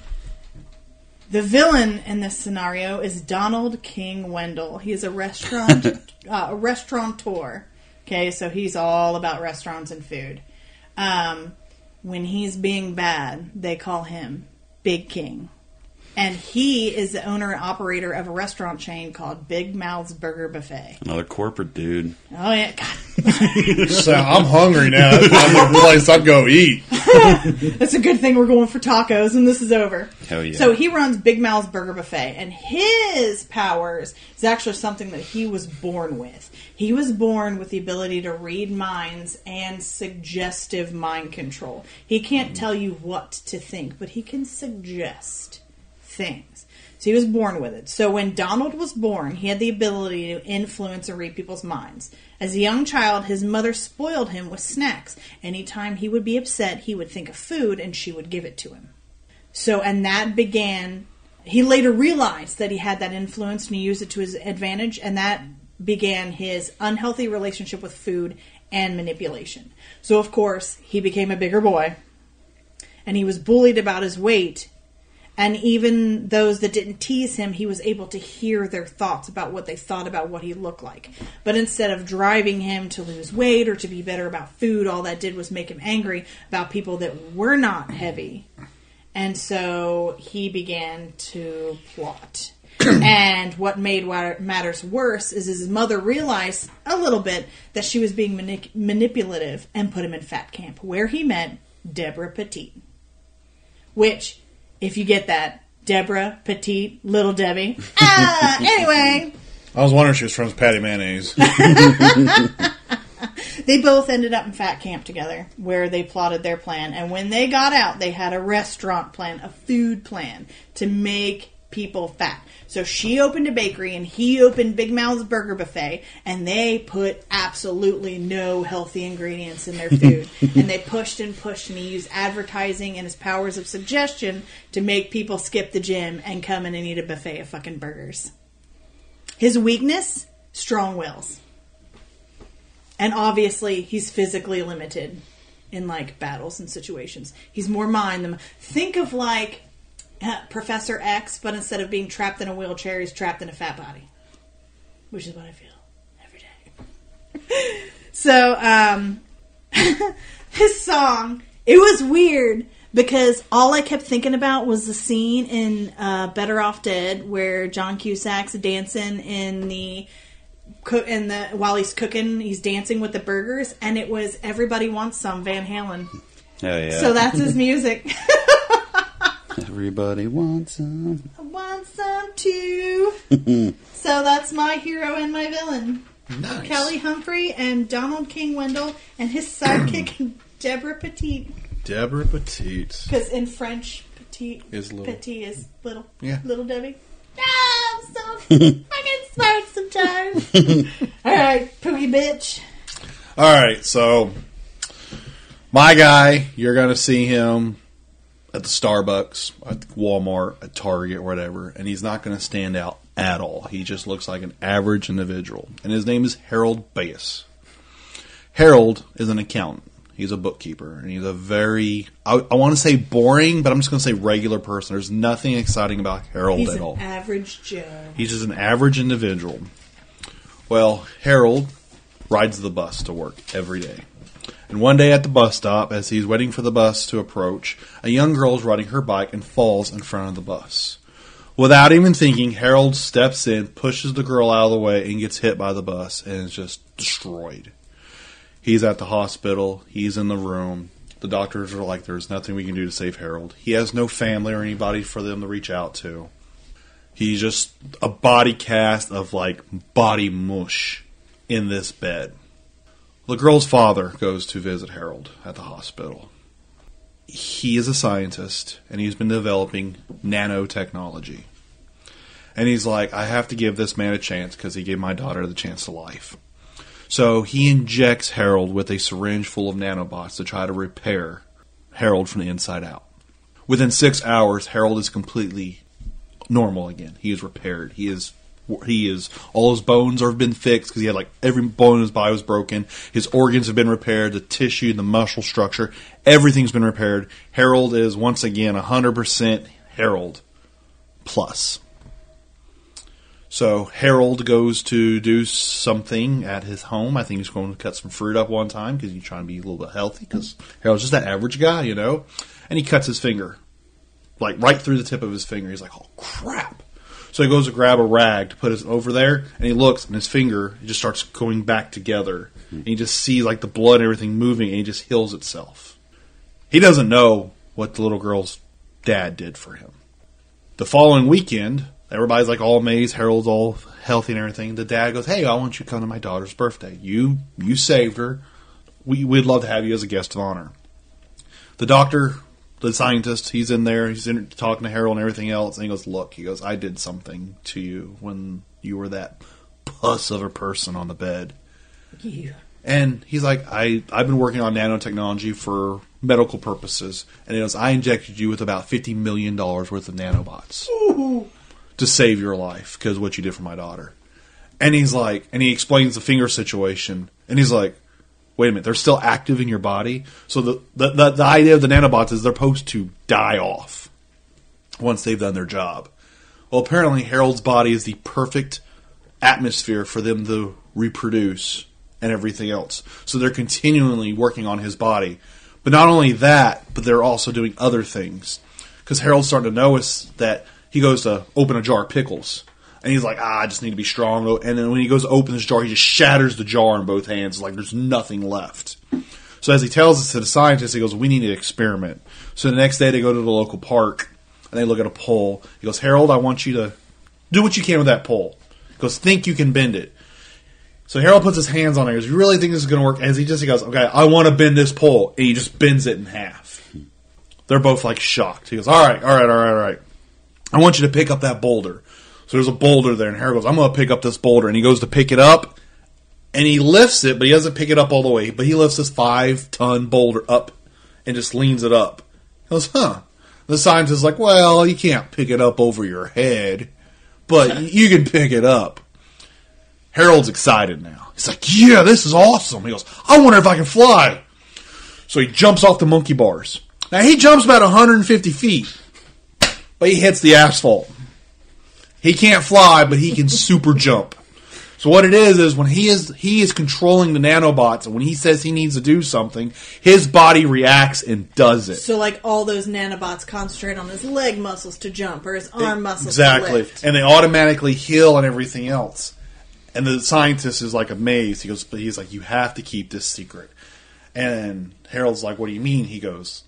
The villain in this scenario is Donald King Wendell. He is a restaurateur. Okay, so he's all about restaurants and food. When he's being bad, they call him Big King. And he is the owner and operator of a restaurant chain called Big Mouth's Burger Buffet.
Another corporate dude.
Oh, yeah. God.
So I'm hungry now. That's the place I'd go eat.
It's a good thing we're going for tacos and this is over.
Hell yeah.
So he runs Big Mouth's Burger Buffet. And his powers is actually something that he was born with. He was born with the ability to read minds and suggestive mind control. He can't tell you what to think, but he can suggest things. So he was born with it. So when Donald was born, he had the ability to influence and read people's minds. As a young child, his mother spoiled him with snacks. Anytime he would be upset, he would think of food and she would give it to him. So, and that began, he later realized that he had that influence and he used it to his advantage, and that began his unhealthy relationship with food and manipulation. So, of course, he became a bigger boy, and he was bullied about his weight. And even those that didn't tease him, he was able to hear their thoughts about what they thought about what he looked like. But instead of driving him to lose weight or to be better about food, all that did was make him angry about people that were not heavy. And so he began to plot. And what made matters worse is his mother realized a little bit that she was being manipulative and put him in fat camp, where he met Deborah Petite. Which... if you get that, Deborah, Petite, Little Debbie. Anyway.
I was wondering if she was from Patty Mayonnaise.
They both ended up in fat camp together, where they plotted their plan. And when they got out, they had a restaurant plan, a food plan, to make people fat. So she opened a bakery, and he opened Big Mouth's Burger Buffet, and they put absolutely no healthy ingredients in their food. And they pushed, and he used advertising and his powers of suggestion to make people skip the gym and come in and eat a buffet of fucking burgers. His weakness? Strong wills. And obviously, he's physically limited. in like battles and situations. He's more mind than... Think of like Professor X, but instead of being trapped in a wheelchair, he's trapped in a fat body. Which is what I feel every day. So, this song, it was weird because all I kept thinking about was the scene in Better Off Dead where John Cusack's dancing while he's cooking, he's dancing with the burgers, and it was Everybody Wants Some, Van Halen.
Oh, yeah.
So that's his music.
Everybody wants some.
I want some too. So that's my hero and my villain.
Nice.
Kelly Humphrey and Donald King Wendell and his sidekick Deborah Petite.
Deborah Petite.
Because in French, petite
is little.
Petite is little.
Yeah.
Little Debbie. Ah, I'm so fucking smart sometimes. All right, Pookie bitch.
All right, so my guy, you're going to see him at the Starbucks, at Walmart, at Target, whatever, and he's not going to stand out at all. He just looks like an average individual, and his name is Harold Bass. Harold is an accountant. He's a bookkeeper, and he's a very, I want to say boring, but I'm just going to say regular person. There's nothing exciting about Harold at all.
He's an average Joe.
He's just an average individual. Well, Harold rides the bus to work every day. And one day at the bus stop, as he's waiting for the bus to approach, a young girl is riding her bike and falls in front of the bus. Without even thinking, Harold steps in, pushes the girl out of the way, and gets hit by the bus and is just destroyed. He's at the hospital. He's in the room. The doctors are like, there's nothing we can do to save Harold. He has no family or anybody for them to reach out to. He's just a body cast of, like, body mush in this bed. The girl's father goes to visit Harold at the hospital. He is a scientist, and he's been developing nanotechnology. And he's like, I have to give this man a chance because he gave my daughter the chance to life. So he injects Harold with a syringe full of nanobots to try to repair Harold from the inside out. Within 6 hours, Harold is completely normal again. He is repaired. He is all his bones have been fixed because he had like every bone in his body was broken. His organs have been repaired, the tissue, the muscle structure, everything's been repaired. Harold is once again 100% Harold plus. So Harold goes to do something at his home. I think he's going to cut some fruit up one time because he's trying to be a little bit healthy because Harold's just that average guy, you know. And he cuts his finger, like right through the tip of his finger. He's like, oh, crap. So he goes to grab a rag to put it over there, and he looks, and his finger just starts going back together. And you just see like the blood and everything moving, and he just heals itself. He doesn't know what the little girl's dad did for him. The following weekend, everybody's like all amazed. Harold's all healthy and everything. The dad goes, hey, I want you to come to my daughter's birthday. You saved her. We'd love to have you as a guest of honor. The doctor, the scientist, he's in there. He's talking to Harold and everything else. And he goes, look, I did something to you when you were that puss of a person on the bed.
Yeah.
And he's like, I've been working on nanotechnology for medical purposes. And he goes, I injected you with about $50 million worth of nanobots.
Ooh.
To save your life because of what you did for my daughter. And he's like, and he explains the finger situation. And he's like, wait a minute, they're still active in your body? So the idea of the nanobots is they're supposed to die off once they've done their job. Well, apparently Harold's body is the perfect atmosphere for them to reproduce and everything else. So they're continually working on his body. But not only that, but they're also doing other things. Because Harold's starting to notice that he goes to open a jar of pickles. And he's like, I just need to be strong. And then when he goes to open this jar, he just shatters the jar in both hands. Like there's nothing left. So as he tells us to the scientist, he goes, we need to experiment. So the next day they go to the local park. And they look at a pole. He goes, Harold, I want you to do what you can with that pole. He goes, think you can bend it. So Harold puts his hands on it. He goes, you really think this is going to work? As he goes, okay, I want to bend this pole. And he just bends it in half. They're both like shocked. He goes, all right. I want you to pick up that boulder. So there's a boulder there, and Harold goes, I'm going to pick up this boulder. And he goes to pick it up, and he lifts it, but he doesn't pick it up all the way. But he lifts this 5-ton boulder up and just leans it up. He goes, huh. The scientist is like, well, you can't pick it up over your head, but you can pick it up. Harold's excited now. He's like, yeah, this is awesome. He goes, I wonder if I can fly. So he jumps off the monkey bars. Now he jumps about 150 feet, but he hits the asphalt. He can't fly, but he can super jump. So what it is when he is controlling the nanobots, and when he says he needs to do something, his body reacts and does it.
So like all those nanobots concentrate on his leg muscles to jump or his arm muscles
exactly.
to lift.
And they automatically heal and everything else. And the scientist is like amazed. He's like, you have to keep this secret. And Harold's like, what do you mean? He goes,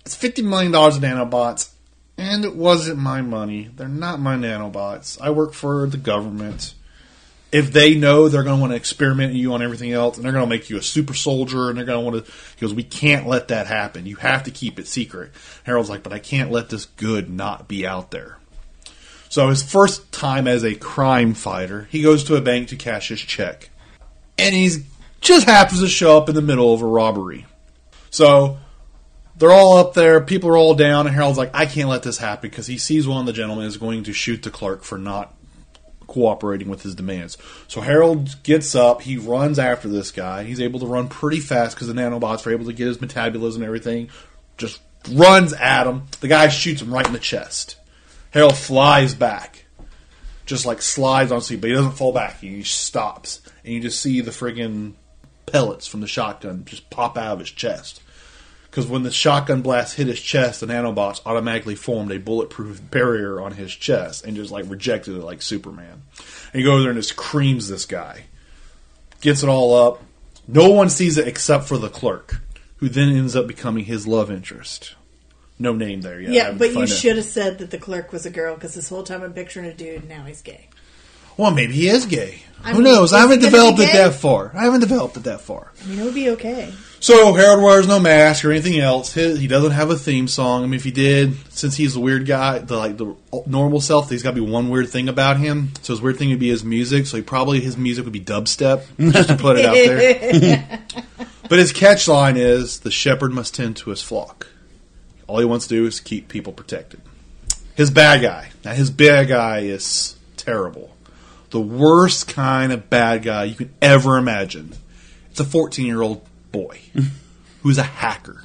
it's $50 million of nanobots, and it wasn't my money. They're not my nanobots. I work for the government. If they know they're going to want to experiment you on everything else, and they're going to make you a super soldier, and they're going to want to... He goes, we can't let that happen. You have to keep it secret. Harold's like, but I can't let this good not be out there. So his first time as a crime fighter, he goes to a bank to cash his check. And he just happens to show up in the middle of a robbery. So they're all up there, people are all down, and Harold's like, I can't let this happen, because he sees one of the gentlemen is going to shoot the clerk for not cooperating with his demands. So Harold gets up, he runs after this guy. He's able to run pretty fast because the nanobots are able to get his metabolism and everything. Just runs at him. The guy shoots him right in the chest. Harold flies back. Just like slides on seat, but he doesn't fall back. He stops. And you just see the friggin' pellets from the shotgun just pop out of his chest. Because when the shotgun blast hit his chest, the nanobots automatically formed a bulletproof barrier on his chest and just like rejected it like Superman. And he goes there and just creams this guy. Gets it all up. No one sees it except for the clerk, who then ends up becoming his love interest. No name there yet.
Yeah, but you should have said that the clerk was a girl, because this whole time I'm picturing a dude, and now he's gay.
Well, maybe he is gay. Who knows? I haven't developed it that far. I mean,
it would be okay.
So Harold wears no mask or anything else. He doesn't have a theme song. I mean, if he did, since he's a weird guy, the normal self, there's got to be one weird thing about him. So his weird thing would be his music. So his music would be dubstep, just to put it out there. But his catchline is, the shepherd must tend to his flock. All he wants to do is keep people protected. His bad guy. Now, his bad guy is terrible. The worst kind of bad guy you can ever imagine. It's a 14-year-old boy who's a hacker.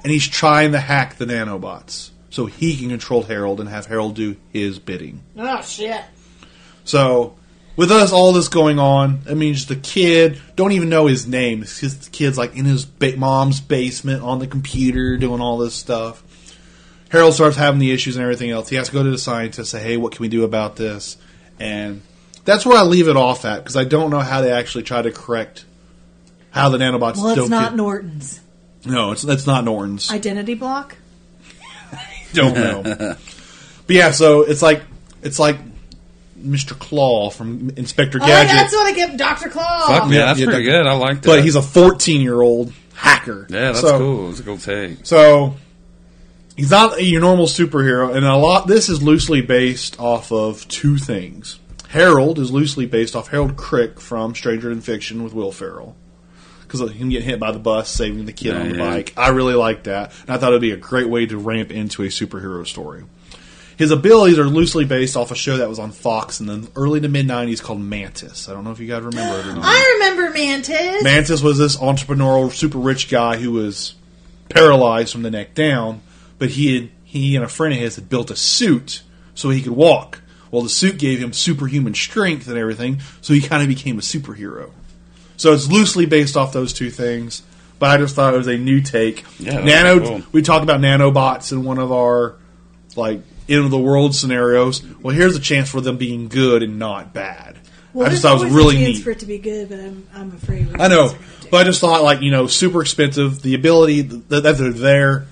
And he's trying to hack the nanobots so he can control Harold and have Harold do his bidding.
Oh, shit.
So, with all this going on, I mean, just the kid, don't even know his name. The kid's like in his mom's basement on the computer doing all this stuff. Harold starts having the issues and everything else. He has to go to the scientist, say, hey, what can we do about this? And that's where I leave it off at, because I don't know how they actually try to correct how the nanobots
Well, it's
don't
not
get...
Norton's.
No, it's not Norton's.
Identity block?
Don't know. But yeah, so it's like Mr. Claw from Inspector Gadget.
Oh, that's what I get, Dr. Claw.
Fuck yeah, that's pretty good. I like that.
But he's a 14-year-old hacker.
Yeah, that's cool. It's a cool take.
So he's not your normal superhero, and this is loosely based off of two things. Harold is loosely based off Harold Crick from Stranger Than Fiction with Will Ferrell. Because him getting hit by the bus, saving the kid on the bike. I really like that. And I thought it would be a great way to ramp into a superhero story. His abilities are loosely based off a show that was on Fox in the early to mid-90s called Mantis. I don't know if you guys remember it or not.
I remember Mantis.
Mantis was this entrepreneurial, super rich guy who was paralyzed from the neck down, but he and a friend of his had built a suit so he could walk. Well, the suit gave him superhuman strength and everything, so he kind of became a superhero. So it's loosely based off those two things, but I just thought it was a new take.
Yeah, cool.
We talked about nanobots in one of our end of the world scenarios. Well, here's a chance for them being good and not bad.
Well,
I just thought it was really neat.
For it to be good, but I'm afraid.
I know, but I just thought super expensive. The ability that they're there.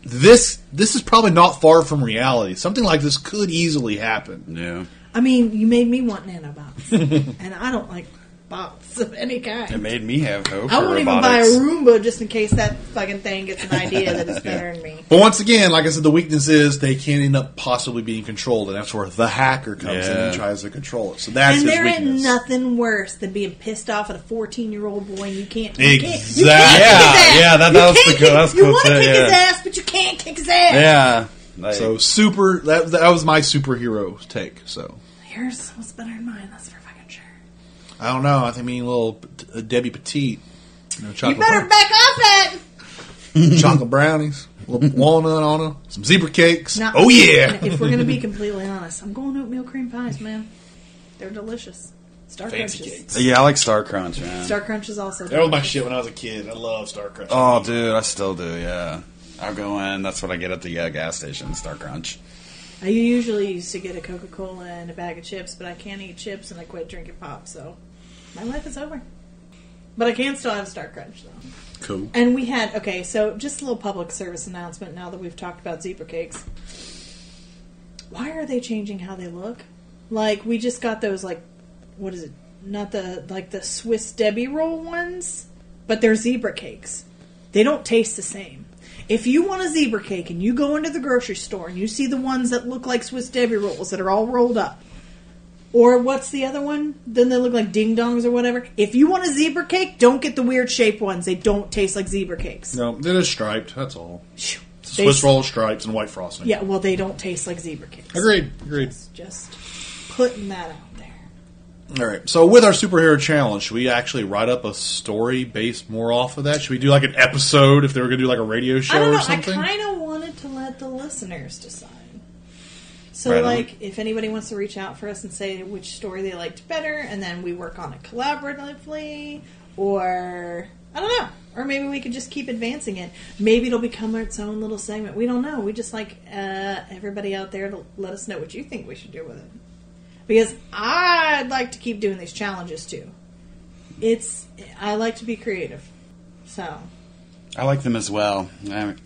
This is probably not far from reality. Something like this could easily happen.
Yeah.
I mean, you made me want nanobots, and I don't like bots of any kind.
It made me have hope.
I won't even buy a Roomba just in case that fucking thing gets an idea that it's better than me.
But once again, like I said, the weakness is they can end up possibly being controlled, and that's where the hacker comes in and tries to control it. So that's his weakness.
And there ain't nothing worse than being pissed off at a 14-year-old boy and you can't.
Exactly.
That was the good. That's cool.
You want to kick his ass, but you can't kick his ass.
Yeah.
So that was my superhero take. So
yours was better than mine. That's for fucking sure.
I don't know. I think little Debbie Petite.
You better back off that.
Chocolate brownies, a little walnut on them, some zebra cakes.
Now,
oh yeah!
If we're going to be completely honest, I'm going oatmeal cream pies, man. They're delicious. Star
Fancy
Crunches.
cakes.
Yeah, I like Star Crunch, man.
Star Crunch is also
That was my
delicious.
shit when I was a kid. I love Star Crunch.
Oh, dude, I still do, yeah. I'll go in. That's what I get at the gas station, Star Crunch.
I usually used to get a Coca-Cola and a bag of chips, but I can't eat chips and I quit drinking pop, so my life is over. But I can still have Star Crunch, though.
Cool.
And we had, okay, so just a little public service announcement now that we've talked about zebra cakes. Why are they changing how they look? Like, we just got those, like, what is it? Not the, like, the Swiss Debbie roll ones, but they're zebra cakes. They don't taste the same. If you want a zebra cake and you go into the grocery store and you see the ones that look like Swiss Debbie rolls that are all rolled up, or what's the other one? Then they look like ding dongs or whatever. If you want a zebra cake, don't get the weird shaped ones. They don't taste like zebra cakes.
No, they're just striped. That's all.
Phew.
Swiss roll stripes and white frosting.
Yeah, well, they don't taste like zebra cakes.
Agreed.
Just putting that out there.
All right. So with our superhero challenge, should we actually write up a story based more off of that? Should we do like an episode if they were going to do like a radio show
I don't know.
or something?
I kind of wanted to let the listeners decide. So,
Right on.
like, if anybody wants to reach out for us and say which story they liked better, and then we work on it collaboratively, or I don't know. Or maybe we could just keep advancing it. Maybe it'll become its own little segment. We don't know. We just like everybody out there to let us know what you think we should do with it. Because I'd like to keep doing these challenges too. I like to be creative. So.
I like them as well.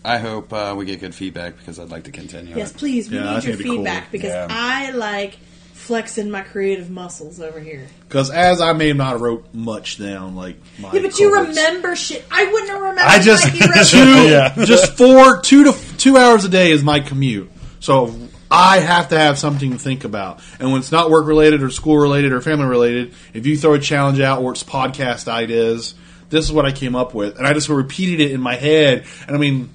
I hope we get good feedback because I'd like to continue
Yes,
it.
please. We
Yeah, I
need
think
your
it'd be cool.
feedback because
Yeah.
I like flexing my creative muscles over here.
Because as I may have not wrote much down, like my
Yeah, but you
co-hosts.
remember shit. I wouldn't have remembered
I just
my hero.
just 2 hours a day is my commute. So I have to have something to think about. And when it's not work related or school related or family related, if you throw a challenge out or it's podcast ideas, this is what I came up with. And I just repeated it in my head. And I mean,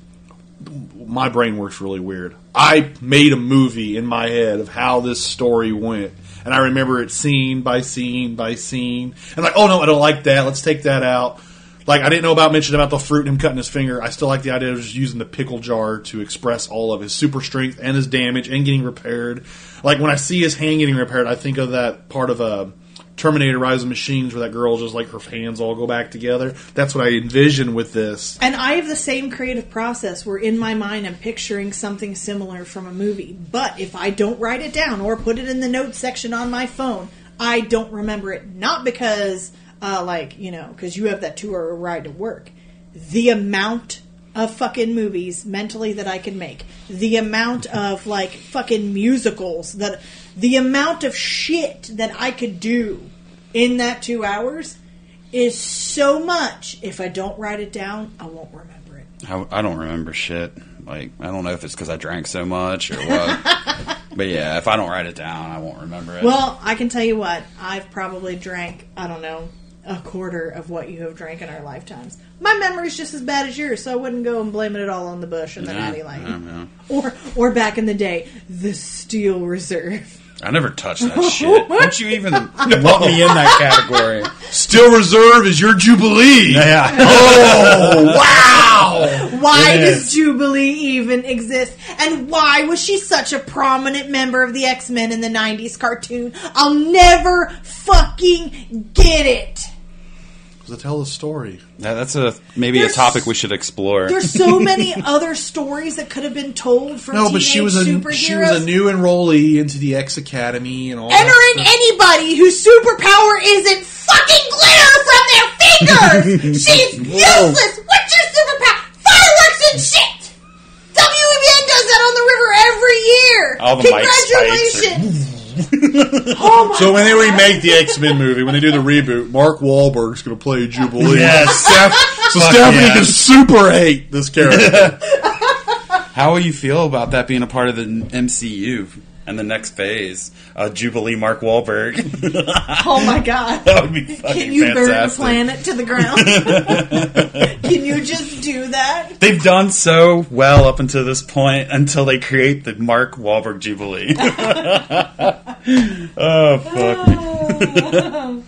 my brain works really weird. I made a movie in my head of how this story went. And I remember it scene by scene by scene. And like, oh no, I don't like that. Let's take that out. Like, I didn't know mentioning about the fruit and him cutting his finger. I still like the idea of just using the pickle jar to express all of his super strength and his damage and getting repaired. Like, when I see his hand getting repaired, I think of that part of Terminator Rise of Machines where that girl just, like, her hands all go back together. That's what I envision with this.
And I have the same creative process where in my mind I'm picturing something similar from a movie. But if I don't write it down or put it in the notes section on my phone, I don't remember it. Not because... because you have that 2-hour ride to work. The amount of fucking movies mentally that I can make, the amount of fucking musicals, the amount of shit that I could do in that 2 hours is so much. If I don't write it down, I won't remember it.
I don't remember shit. Like, I don't know if it's because I drank so much or what. But yeah, if I don't write it down, I won't remember it.
Well, I can tell you what, I've probably drank, I don't know, a quarter of what you have drank in our lifetimes. My memory's just as bad as yours, so I wouldn't go and blame it all on the bush and the natty light.
Yeah.
Or back in the day, the Steel Reserve.
I never touched that shit. Don't you even lump me in that category?
Steel Reserve is your Jubilee.
Yeah.
Oh, wow.
Why does Jubilee even exist? And why was she such a prominent member of the X-Men in the 90s cartoon? I'll never fucking get it.
To tell the story.
Yeah, that's maybe a topic we should explore.
There's so many other stories that could have been told from
No, but she was a new enrollee into the X Academy and all
Entering
that stuff.
anybody whose superpower isn't fucking glitter from their fingers! She's useless! What's your superpower? Fireworks and shit! WBN does that on the river every year!
All the mic
Congratulations! Oh my
So when they
God.
remake the X-Men movie, when they do the reboot, Mark Wahlberg's going to play Jubilee.
Yes.
So
Fuck
Stephanie
yeah.
can super hate this character.
How will you feel about that being a part of the MCU and the next phase? Jubilee Mark Wahlberg.
Oh my God.
That would be fucking
Can you burn the
fantastic.
planet to the ground? Can you just do that?
They've done so well up until this point until they create the Mark Wahlberg Jubilee. Oh, fuck me.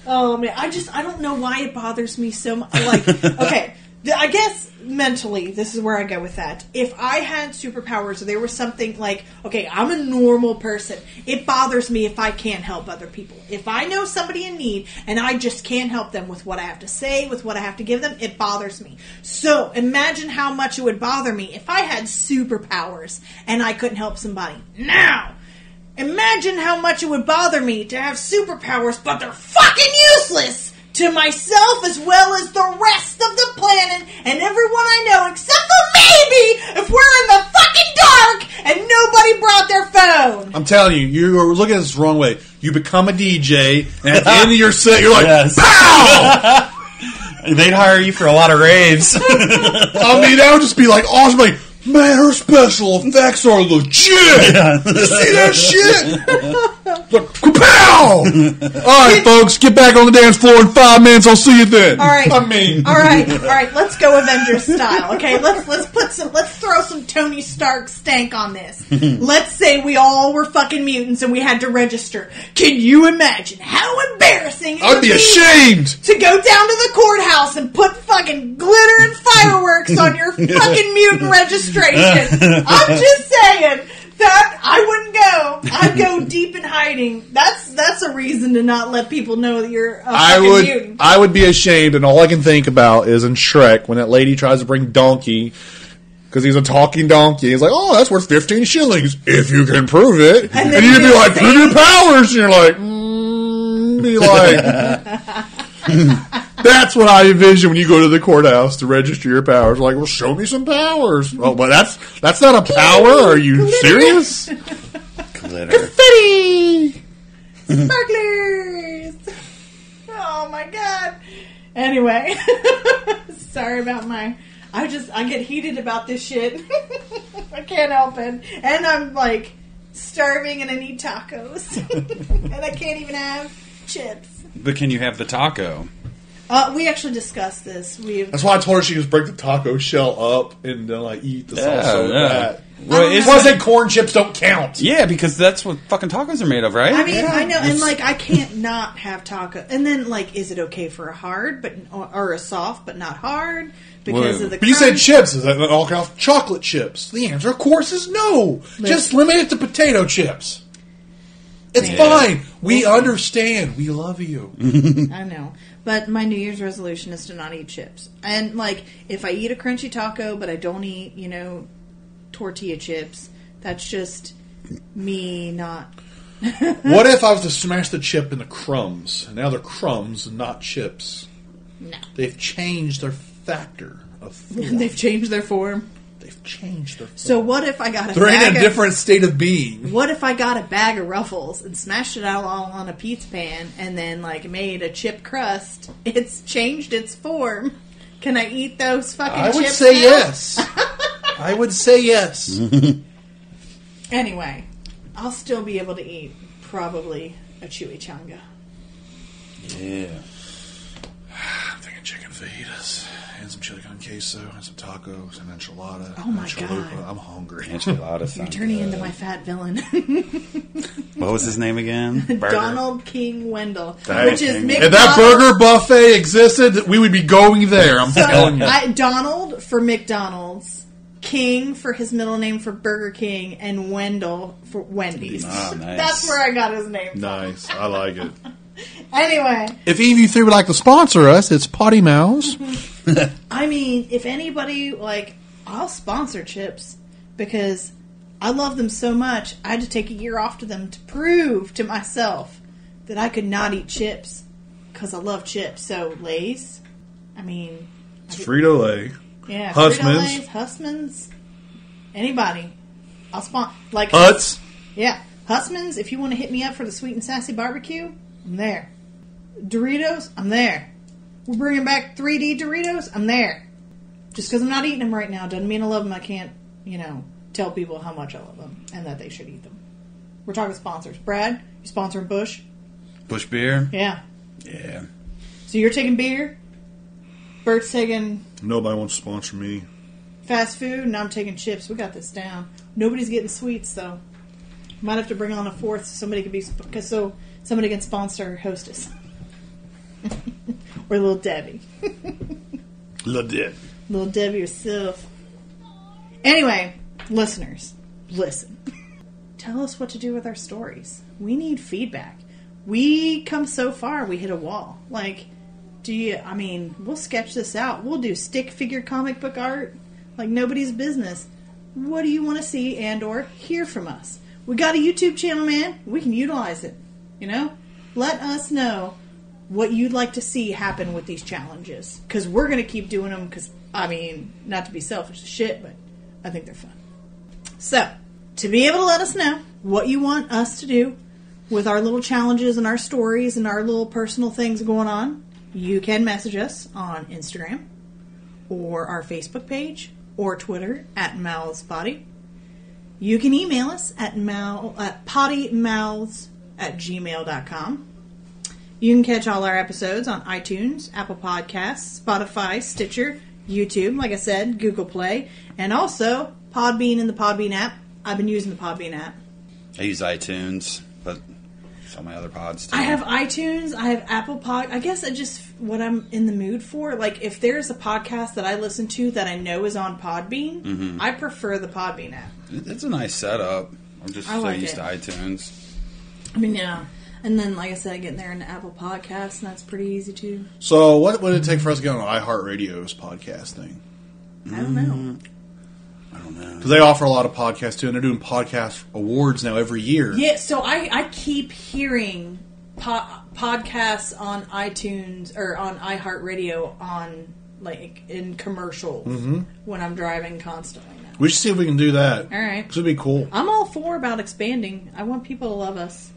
Oh man, I don't know why it bothers me so much. Like, okay, I guess mentally, this is where I go with that. If I had superpowers, or there was something like, okay, I'm a normal person. It bothers me if I can't help other people. If I know somebody in need and I just can't help them with what I have to say, with what I have to give them, it bothers me. So imagine how much it would bother me if I had superpowers and I couldn't help somebody. Now, imagine how much it would bother me to have superpowers, but they're fucking useless to myself as well as the rest of the planet and everyone I know, except for maybe if we're in the fucking dark and nobody brought their phone.
I'm telling you, you're looking at this the wrong way. You become a DJ, and at the end of your set, you're like,
Yes.
pow!
They'd hire you for a lot of raves.
I mean, that would just be like awesome. Like, man, her special effects are legit. You see that shit? Like, pow! All right, folks, get back on the dance floor in 5 minutes. I'll see you then.
All right.
I mean,
All right. Let's go Avengers style. Okay, let's throw some Tony Stark stank on this. Let's say we all were fucking mutants and we had to register. Can you imagine how embarrassing it
I'd
would
be ashamed.
to go down to the courthouse and put fucking glitter and fireworks on your fucking mutant registration? I'm just saying that I wouldn't go. I'd go deep in hiding. That's a reason to not let people know that you're a fucking mutant.
I would be ashamed, and all I can think about is in Shrek when that lady tries to bring Donkey because he's a talking donkey. He's like, "Oh, that's worth 15 shillings if you can prove it." And you'd be like, "Prove your powers," and you're like, be like. That's what I envision when you go to the courthouse to register your powers. Like, well, show me some powers. Oh, but that's not a power. Are you serious?
Glitter.
Confetti!
Sparklers! Oh my god. Anyway. Sorry about I get heated about this shit. I can't help it. And I'm like starving and I need tacos. And I can't even have chips.
But can you have the taco?
We actually discussed this.
That's why I told her she just break the taco shell up and then like eat the salsa with that.
Well,
That's why I said corn chips don't count.
Yeah, because that's what fucking tacos are made of, right?
I mean, I know, and like I can't not have taco. And then like, is it okay for a hard or a soft but not hard because of the?
But you said
crunch?
chips. Is that all count? Chocolate chips? The answer, of course, is no. Just limit it to potato chips. It's fine. We understand. We love you.
I know. But my New Year's resolution is to not eat chips. And, like, if I eat a crunchy taco, but I don't eat, tortilla chips, that's just me not...
What if I was to smash the chip into crumbs? And now they're crumbs and not chips.
No.
They've changed their factor of form.
They've changed their form.
They've changed their form.
So what if I got
They're in a different state of being.
What if I got a bag of Ruffles and smashed it out all on a pizza pan and then, like, made a chip crust? It's changed its form. Can I eat those fucking chips?
I would say
now?
yes. I would say yes.
Anyway, I'll still be able to eat probably a chimichanga.
Yeah.
I'm thinking chicken fajitas and some chili con queso and some tacos and enchilada.
Oh my
chalupa.
God.
I'm hungry.
Enchiladas.
You're turning into my fat villain.
What was his name again? Burger.
Donald King Wendell.
Donald
Which is
King.
McDonald's.
If that burger buffet existed, we would be going there. I'm telling you.
Donald for McDonald's, King for his middle name for Burger King, and Wendell for Wendy's.
Oh, nice.
That's where I got his name from.
Nice. I like it.
Anyway.
If any of you three would like to sponsor us, it's Potty Mouse.
I mean, if anybody, I'll sponsor chips because I love them so much. I had to take a year off to them to prove to myself that I could not eat chips because I love chips. So, Lay's, I mean...
It's Frito-Lay.
Yeah,
Husman's.
Frito-Lay's, Husman's, anybody. I'll sponsor...
Huts.
Yeah, Husman's, if you want to hit me up for the sweet and sassy barbecue, I'm there. Doritos, I'm there. We're bringing back 3D Doritos, I'm there. Just because I'm not eating them right now doesn't mean I love them. I can't, tell people how much I love them and that they should eat them. We're talking sponsors. Brad, you sponsoring Bush?
Bush beer?
Yeah.
Yeah.
So you're taking beer? Bert's taking
Nobody wants to sponsor me.
fast food, and I'm taking chips. We got this down. Nobody's getting sweets, though. Might have to bring on a fourth so somebody can sponsor Hostess. Or Little Debbie.
Little Debbie.
Little Debbie herself. Anyway, listeners, listen. Tell us what to do with our stories. We need feedback. We come so far, we hit a wall. Like, we'll sketch this out. We'll do stick figure comic book art like nobody's business. What do you want to see and or hear from us? We got a YouTube channel, man. We can utilize it. You know? Let us know what you'd like to see happen with these challenges. Because we're going to keep doing them because, not to be selfish as shit, but I think they're fun. So, to be able to let us know what you want us to do with our little challenges and our stories and our little personal things going on, you can message us on Instagram or our Facebook page or Twitter at MouthsPotty. You can email us at pottymouths@gmail.com. You can catch all our episodes on iTunes, Apple Podcasts, Spotify, Stitcher, YouTube, like I said, Google Play, and also Podbean and the Podbean app. I've been using the Podbean app.
I use iTunes, but some of my other pods too.
I have iTunes, I have Apple Pod. I guess what I'm in the mood for. Like, if there's a podcast that I listen to that I know is on Podbean, I prefer the Podbean app.
It's a nice setup. I'm just so used to iTunes.
Yeah. And then, like I said, I get in there in the Apple Podcasts, and that's pretty easy too.
So, what would it take for us to get on iHeartRadio's podcast thing?
I don't know.
Because they offer a lot of podcasts too, and they're doing podcast awards now every year.
Yeah, so I keep hearing podcasts on iTunes or on iHeartRadio on in commercials when I'm driving constantly now.
We should see if we can do that.
All right,
this would be cool.
I'm all for about expanding. I want people to love us.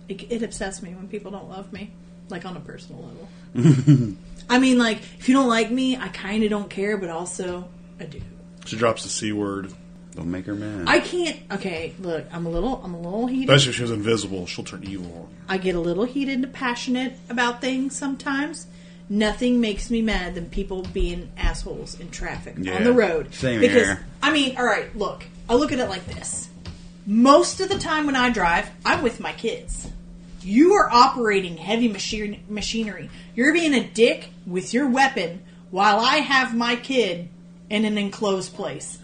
It upsets me when people don't love me, like on a personal level. If you don't like me, I kind of don't care, but also I do.
She drops the C word.
Don't make her mad.
I can't. Okay, look, I'm a little heated.
Especially if she was invisible, she'll turn evil.
I get a little heated and passionate about things sometimes. Nothing makes me mad than people being assholes in traffic on the road.
Same here.
All right, look. I look at it like this. Most of the time when I drive, I'm with my kids. You are operating heavy machinery. You're being a dick with your weapon while I have my kid in an enclosed place.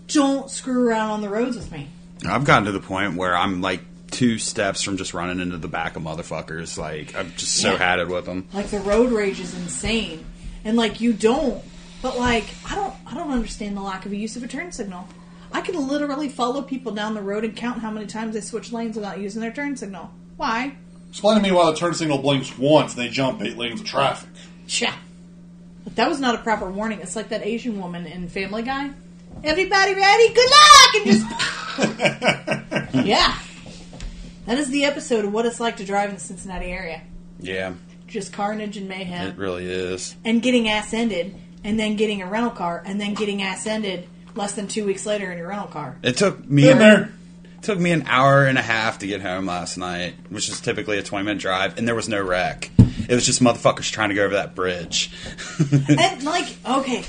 Don't screw around on the roads with me.
I've gotten to the point where I'm like 2 steps from just running into the back of motherfuckers. Like, I'm just so had it with them.
Like, the road rage is insane. And, you don't. But, I don't understand the lack of a use of a turn signal. I can literally follow people down the road and count how many times they switch lanes without using their turn signal. Why?
Explain to me why the turn signal blinks once and they jump 8 lanes of traffic.
Yeah. But that was not a proper warning. It's like that Asian woman in Family Guy. Everybody ready? Good luck! And just... Yeah. That is the episode of what it's like to drive in the Cincinnati area.
Yeah.
Just carnage and mayhem.
It really is.
And getting ass-ended, and then getting a rental car, and then getting ass-ended less than 2 weeks later in your rental car.
It took me an hour and a half to get home last night, which is typically a 20-minute drive, and there was no wreck. It was just motherfuckers trying to go over that bridge.
And, okay,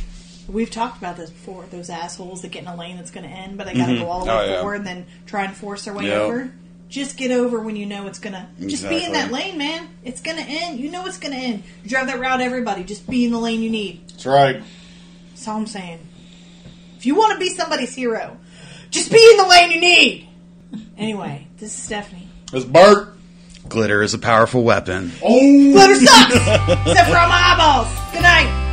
we've talked about this before. Those assholes that get in a lane that's going to end, but they got to go all the way forward and then try and force their way over. Just get over when you know it's going to... Just be in that lane, man. It's going to end. You know it's going to end. You drive that route, everybody. Just be in the lane you need.
That's right.
That's all I'm saying. If you want to be somebody's hero, just be in the lane you need. Anyway, this is Stephanie.
It's Bert.
Glitter is a powerful weapon.
Oh!
Glitter sucks! Except for all my eyeballs. Good night.